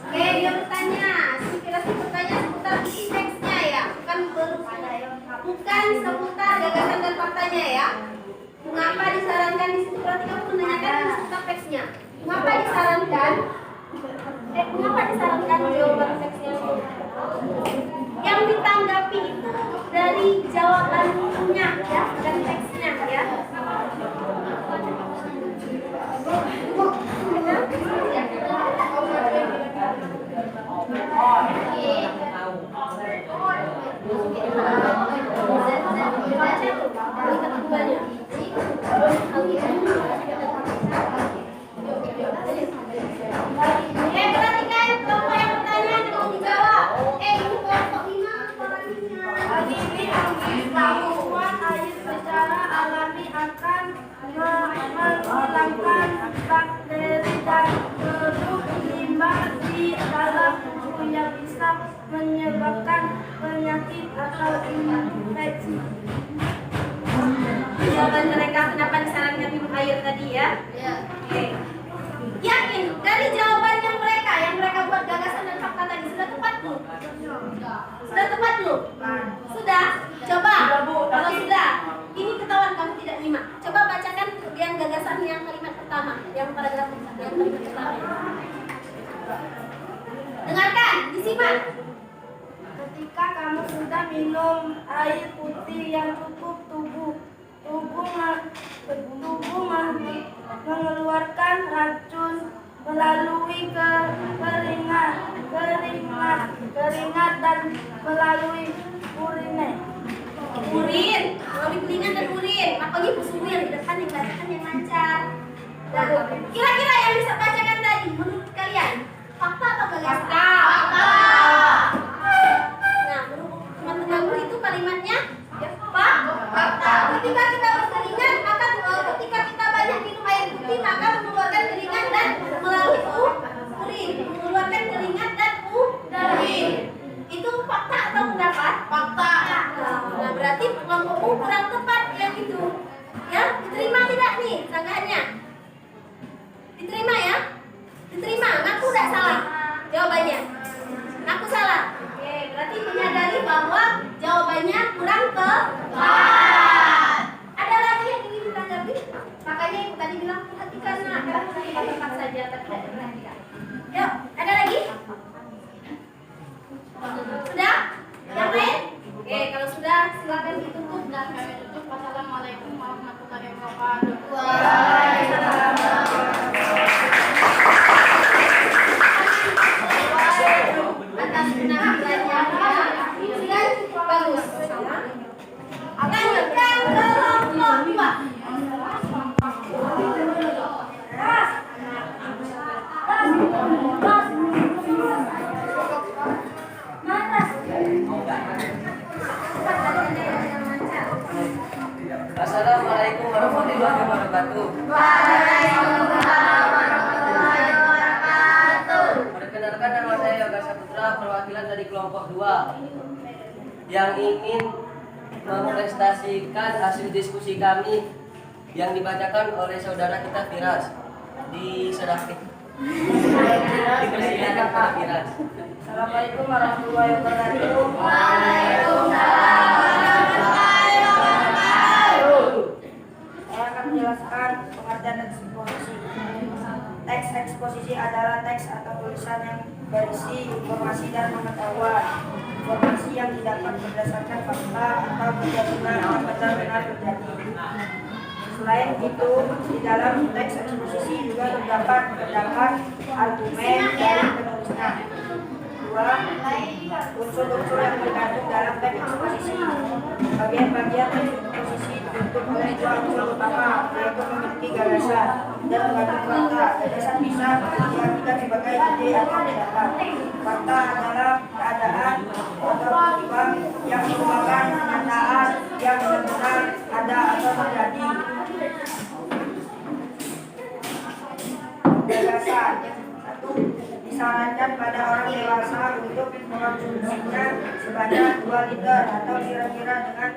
A: Oke, dia bertanya. Si Firas bertanya seputar isi teksnya ya, bukan seputar gagasan dan faktanya ya. Mengapa disarankan di situ? Berarti kamu menanyakan seputar teksnya. Mengapa disarankan? Mengapa disarankan jawaban teksnya? Yang ditanggapi itu dari jawabannya ya, dan teksnya ya. Perhatikan kelompok yang bertanya dan mau dijawab. Ini kelompok 5 orangnya.
B: Ini bahwa air secara alami akan menghilangkan bakteri dan produk limbah di dalam tubuh yang bisa menyebabkan penyakit atau infeksi.
A: Jawaban mereka kenapa disarankan minum air tadi ya? Oke. Yakin dari jawaban yang mereka buat gagasan dan fakta tadi sudah tepat belum? Sudah tepat belum? Sudah? Coba. Kalau sudah, ini ketahuan kamu tidak nyimak. Coba bacakan yang gagasan yang kalimat pertama, yang paragraf yang kalimat pertama. Dengarkan, disimak.
B: Ketika kamu sudah minum air putih yang cukup, tubuh mengeluarkan racun melalui keringat dan melalui urin, melalui keringat dan urin. Makanya busuh yang di depan yang bacakan yang lancar. Nah, kira-kira yang bisa bacakan tadi menurut kalian fakta atau gagasan? Fakta. Nah, menurut teman-temanku itu kalimatnya fakta. Ketika kita berkeringat, maka ketika kita banyak minum air putih, maka mengeluarkan keringat dan melalui urin. Mengeluarkan keringat dan urin. Itu fakta atau pendapat? Fakta. Nah, berarti kelompokmu kurang tepat yang itu. Ya, diterima tidak nih sanggahannya? Diterima ya? Diterima. Ngaku tidak salah.
E: dari kelompok 2 yang ingin mepresentasikan hasil diskusi kami yang dibacakan oleh saudara kita Firas. Dipersilakan Pak Firas.
F: Assalamualaikum warahmatullahi wabarakatuh. Saya akan menjelaskan pengertian eksposisi. Teks eksposisi adalah teks atau tulisan yang berisi informasi dan pengetahuan. Informasi yang didapat berdasarkan fakta atau kejadian yang benar-benar terjadi. Selain itu, di dalam teks eksposisi juga terdapat argumen dari penulisnya. Unsur-unsur yang terkandung dalam teks eksposisi. Bagian-bagian teks eksposisi dibentuk oleh dua unsur utama, yaitu memiliki gagasan dan mengandung fakta. Gagasan bisa diartikan sebagai ide atau pendapat. Fakta adalah keadaan atau penyebab yang merupakan kenyataan yang benar-benar ada atau terjadi. Gagasan. 1. Disarankan pada orang dewasa untuk mengkonsumsinya sebanyak 2 liter atau kira-kira dengan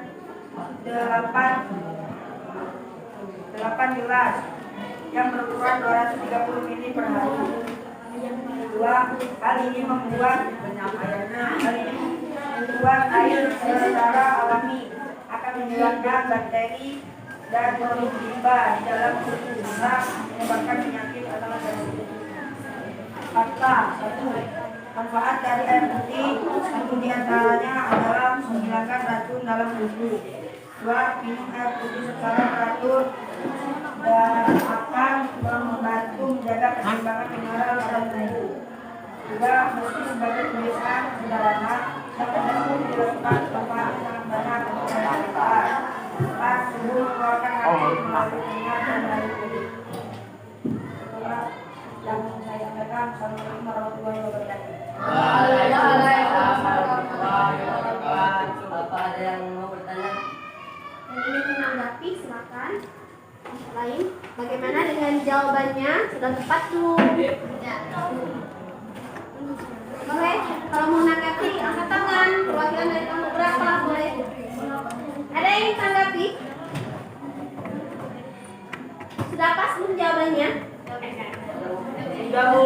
F: 8 gelas yang berukuran 230 ml per hari. 2. Hal ini membuat air secara alami akan menghilangkan bakteri dan produk limbah di dalam tubuh bisa menyebabkan penyakit atau infeksi. Fakta. 1. Manfaat dari air putih, satu di antaranya adalah menghilangkan racun dalam tubuh. 2. Minum air putih secara teratur dan akan membantu menjaga keseimbangan mineral dalam tubuh. 2. Meski sebagai tulisan sederhana, dapat dilakukan manfaat sangat banyak untuk kesehatan. 4. Tubuh mengeluarkan racun melalui telinga dan dari kulit. Itulah yang saya sampaikan. Assalamualaikum warahmatullahi wabarakatuh.
E: Bapak ada yang mau bertanya?
A: Yang ingin menanggapi silakan. Yang lain, bagaimana dengan jawabannya? Sudah tepat tuh. Boleh, kalau mau menanggapi angkat tangan. Perwakilan dari kelompok berapa? Boleh. Ada yang ingin tanggapi? Sudah pas belum jawabannya?
E: Tidak, Bu.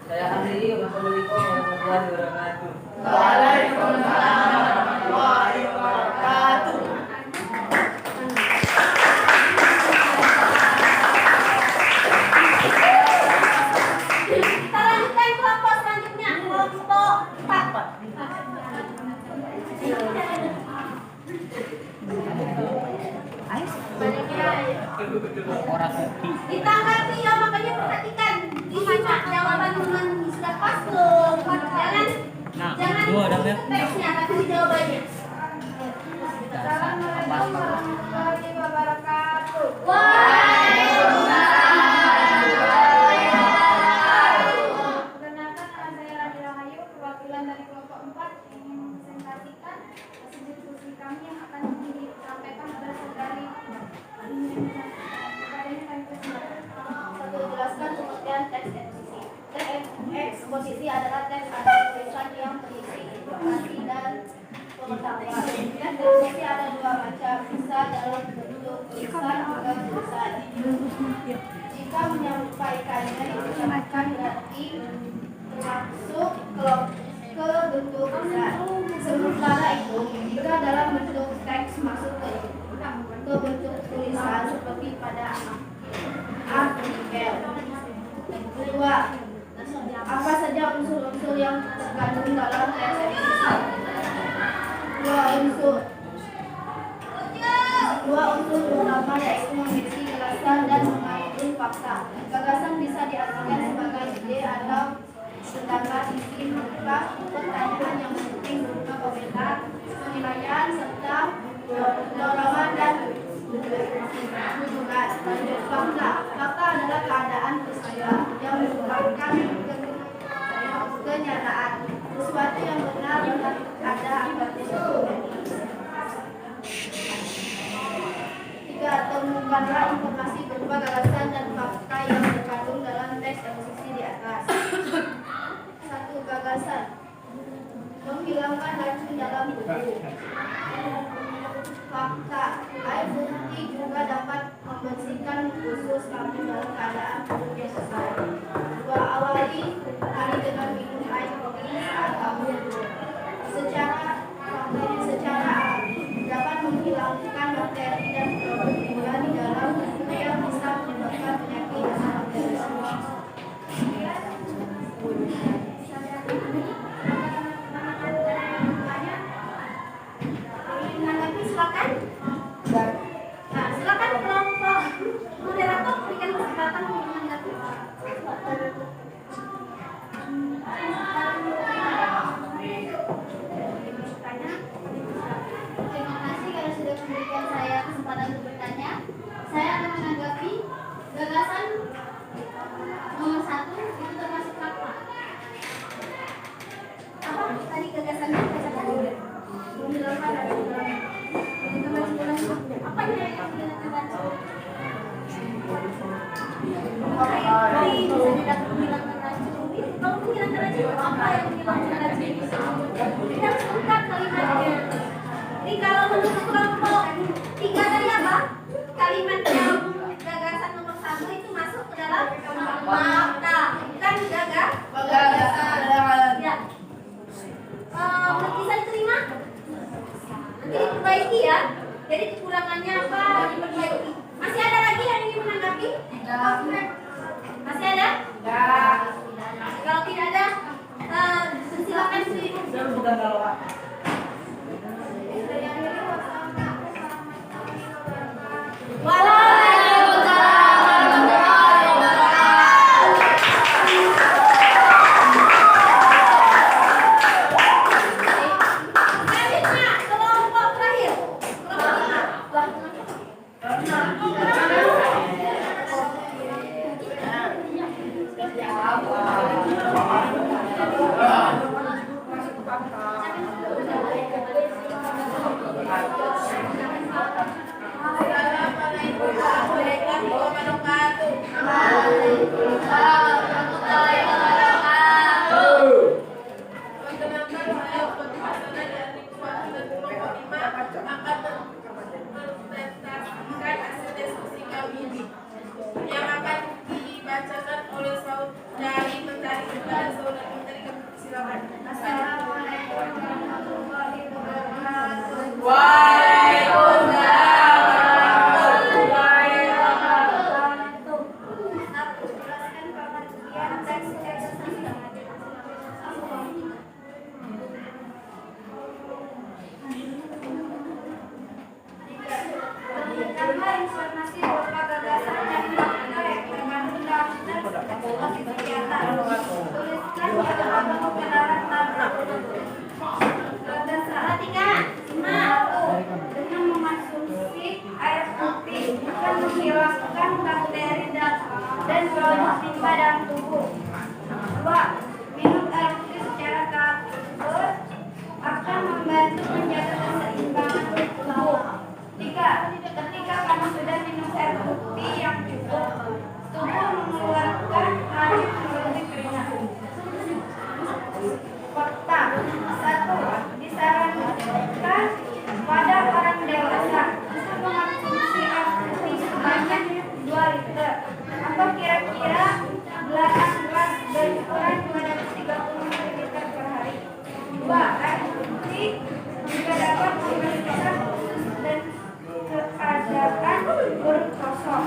E: Saya akhiri. Wassalamualaikum warahmatullahi wabarakatuh.
D: Waalaikumsalam warahmatullahi wabarakatuh.
A: Kita lanjutkan kelompok selanjutnya, kelompok 4. Ditanggapi ya, makanya perhatikan. Disimak jawaban teman sudah pas belum? Jangan teksnya tapi jawabannya.
B: Assalamualaikum warahmatullahi wabarakatuh. Perkenalkan, nama saya Radhi Rahayu, perwakilan dari kelompok 4 ingin mempresentasikan hasil diskusi kami yang akan disampaikan berdasar dari
A: Satu, jelaskan pengertian teks eksposisi. Teks eksposisi adalah teks atau tulisan yang berisi informasi dan pengetahuan. Teks eksposisi ada dua macam, bisa dalam bentuk tulisan atau tulisan. Jika menyampaikannya diucapkan berarti termasuk ke bentuk tulisan. Sementara itu, jika dalam bentuk teks masuk ke bentuk tulisan seperti pada artikel. Kedua, apa saja unsur-unsur yang terkandung dalam teks eksposisi? Dua unsur utama yaitu memiliki gagasan dan mengandung fakta. Gagasan bisa diartikan sebagai ide atau pendapat, isi berupa pertanyaan yang penting berupa komentar, penilaian serta dorongan dan hubungan. Fakta adalah keadaan peristiwa yang merupakan kenyataan, sesuatu yang benar-benar ada atau tidak. 3. Temukanlah informasi berupa gagasan dan fakta yang terkandung dalam teks eksposisi di atas. 1. Gagasan.
B: digunakan racun dalam tubuh. Fakta, air putih juga dapat membersihkan usus kamu dalam keadaan buruk yang sesuai. Awali hari dengan minum air putih saat kamu tidur. Secara alami dapat menghilangkan bakteri dan mikroba di dalam tubuh yang bisa menyebabkan penyakit bakteri.
A: Menanggapi silakan. Nah, silakan kelompok moderator berikan kesempatan untuk menanggapi.
B: Terima kasih karena sudah memberikan saya kesempatan untuk bertanya. Saya akan menanggapi gagasan nomor 1 itu termasuk apa?
A: Apa tadi gagasannya? Menghilangkan racun dalam apa yang menghilangkan racun? Air bisa tidak menghilangkan racun. Kalau menghilangkan racun, apa yang menghilangkan racun? Kita harus buka kalimatnya. Jadi kalau menurut kelompok 3 tadi apa? Kalimat yang gagasan nomor 1 itu masuk ke dalam fakta, bukan gagasan. Ya. Bisa diterima? Nanti diperbaiki ya. Jadi kekurangannya apa diperbaiki. Masih ada lagi yang ingin menanggapi? Masih ada? Kalau tidak ada, silakan sih. Selanjutnya kelompok terakhir.
G: yang akan dibacakan oleh saudari mentari kepada saudari mentari. Silakan.
B: Assalamualaikum warahmatullahi wabarakatuh. Jelaskan pengertian teks-teks karena informasi berupa gagasan dan fakta yang terkandung dalam teks kegiatan. Tuliskan pada buku pendarat gagasan dengan mengonsumsi air putih akan menghilangkan bakteri dan produk limbah dalam tubuh. 2. Minum air putih secara teratur akan membantu menjaga keseimbangan tubuh. 3. Ketika kamu sudah minum air putih yang cukup, tubuh mengeluarkan air melalui keringat. Fakta 1. Disarankan pada orang dewasa untuk mengonsumsi air putih sebanyak 2 liter atau kira-kira 8 gelas berukuran 230 ml per hari. 2. Air putih juga dapat membersihkan usus dan keadaan perut kosong.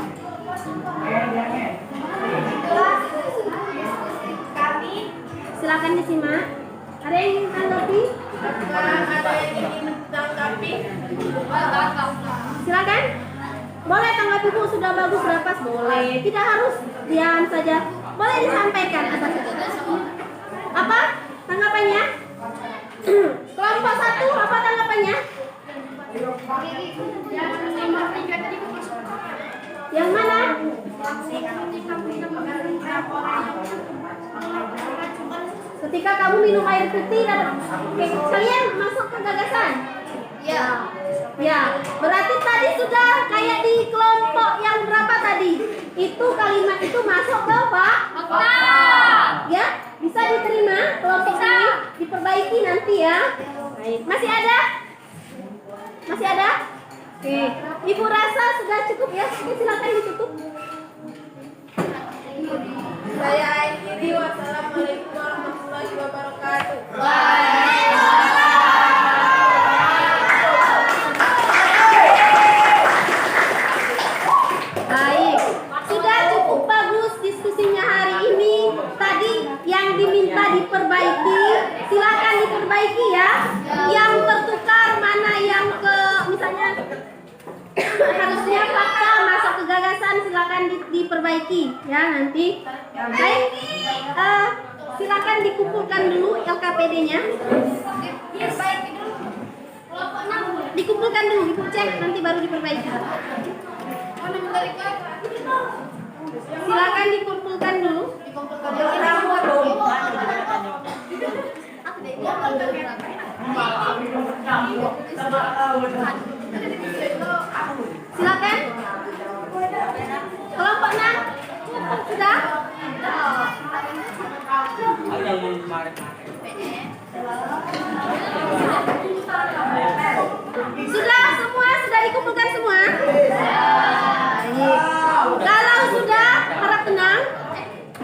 B: Itulah diskusi kami.
A: Silakan disimak. Ada yang ingin tanggapi?
G: Ada yang ingin menanggapi?
A: Silakan. Boleh tanggapi Bu, sudah bagus rapas boleh. Tidak harus diam saja. Boleh disampaikan apa tanggapannya? Kelompok 1 apa tanggapannya? Yang mana? Ketika kamu minum air putih dan kalian masuk ke gagasan?
B: Ya.
A: Ya, berarti tadi sudah kayak di kelompok yang berapa tadi? Itu kalimat itu masuk ke Pak?
B: Fakta.
A: Ya, bisa diterima kelompok ini? diperbaiki nanti ya. Baik. Masih ada? Masih ada? Oke. Ibu rasa sudah cukup ya? Oke, silakan ditutup.
G: Saya akhiri. Wassalamualaikum warahmatullahi wabarakatuh.
A: Baik, sudah cukup bagus diskusinya hari ini. Tadi yang diminta diperbaiki, silakan diperbaiki ya. Yang tertukar mana yang ke misalnya harusnya fakta masuk ke gagasan, silakan diperbaiki ya nanti. Baik, silakan dikumpulkan dulu LKPD-nya. Dikumpulkan dulu, ibu cek nanti baru diperbaiki. Silakan dikumpulkan dulu. Silakan. Kelompok 6 sudah? Sudah semua? Sudah dikumpulkan semua? Kalau sudah, harap tenang.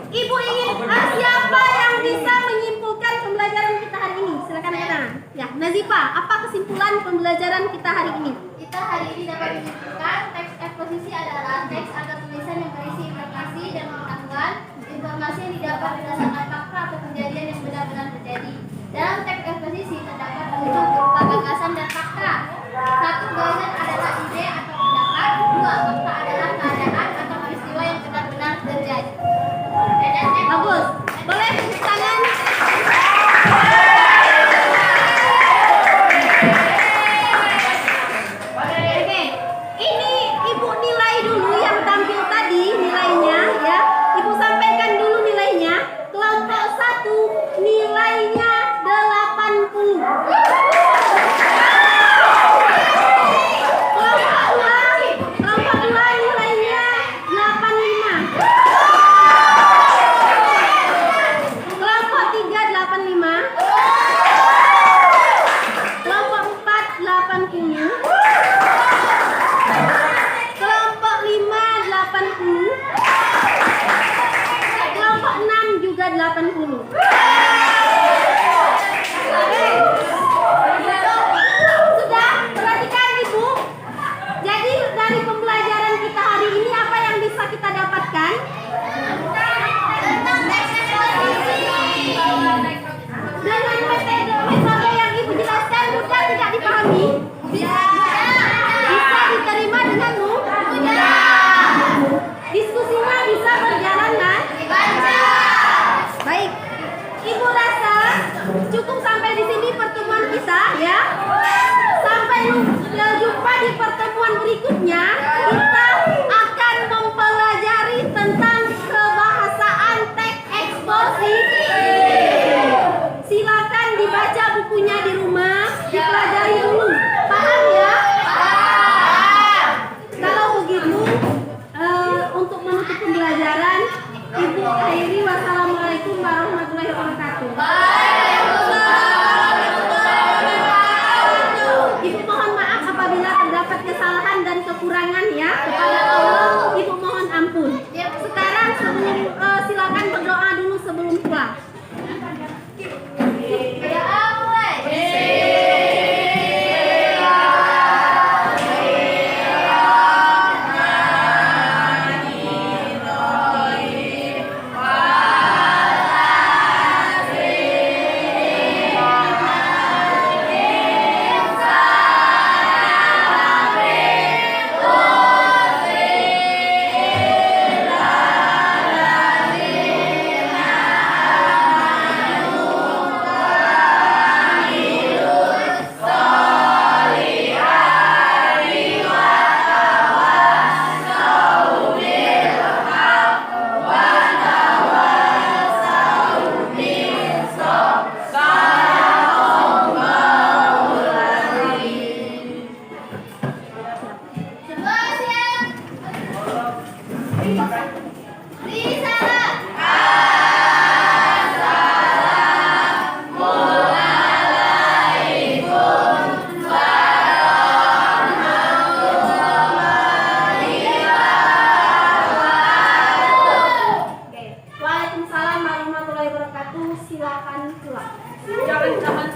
A: Ibu ingin siapa yang bisa menyimpulkan pembelajaran kita hari ini? Silakan angkat tangan. Ya, Nazifa, apa kesimpulan pembelajaran kita hari ini?
B: Kita hari ini dapat menyimpulkan teks eksposisi adalah teks atau tulisan yang berisi informasi dan pengetahuan. Informasi yang didapat berdasarkan fakta atau kejadian yang benar-benar terjadi. Dalam teks eksposisi terdapat unsur berupa gagasan dan fakta. 1. Gagasan adalah ide atau pendapat. 2. Fakta adalah keadaan atau peristiwa yang benar-benar terjadi.
A: Bagus. Boleh tepuk tangan? Oke. Ini Ibu nilai dulu yang tampil tadi nilainya ya. Ibu sampaikan dulu nilainya. Kelompok 1 nilainya 80. Kelompok 2 nilainya 85. Kelompok 3 85. Kelompok 4 80. Kelompok 5 80. Kelompok 6 juga 80. Sudah, perhatikan Ibu. Jadi dari pembelajaran kita hari ini apa yang bisa kita dapatkan? Dengan metode yang Ibu jelaskan mudah tidak dipahami? Bisa diterima dengan mudah. Diskusinya bisa berjalan kan? Baik. Ibu rasa cukup sampai di sini pertemuan kita ya. Sampai jumpa di pertemuan berikutnya. Kita akan mempelajari tentang kebahasaan teks eksposisi. Silakan dibaca bukunya di rumah, dipelajari dulu. Paham ya? Kalau begitu, untuk menutup pembelajaran, Ibu akhiri. Wassalamualaikum warahmatullahi wabarakatuh. Ibu mohon maaf apabila terdapat kesalahan dan kekurangan ya kepada Allah. silakan pulang.
B: Jangan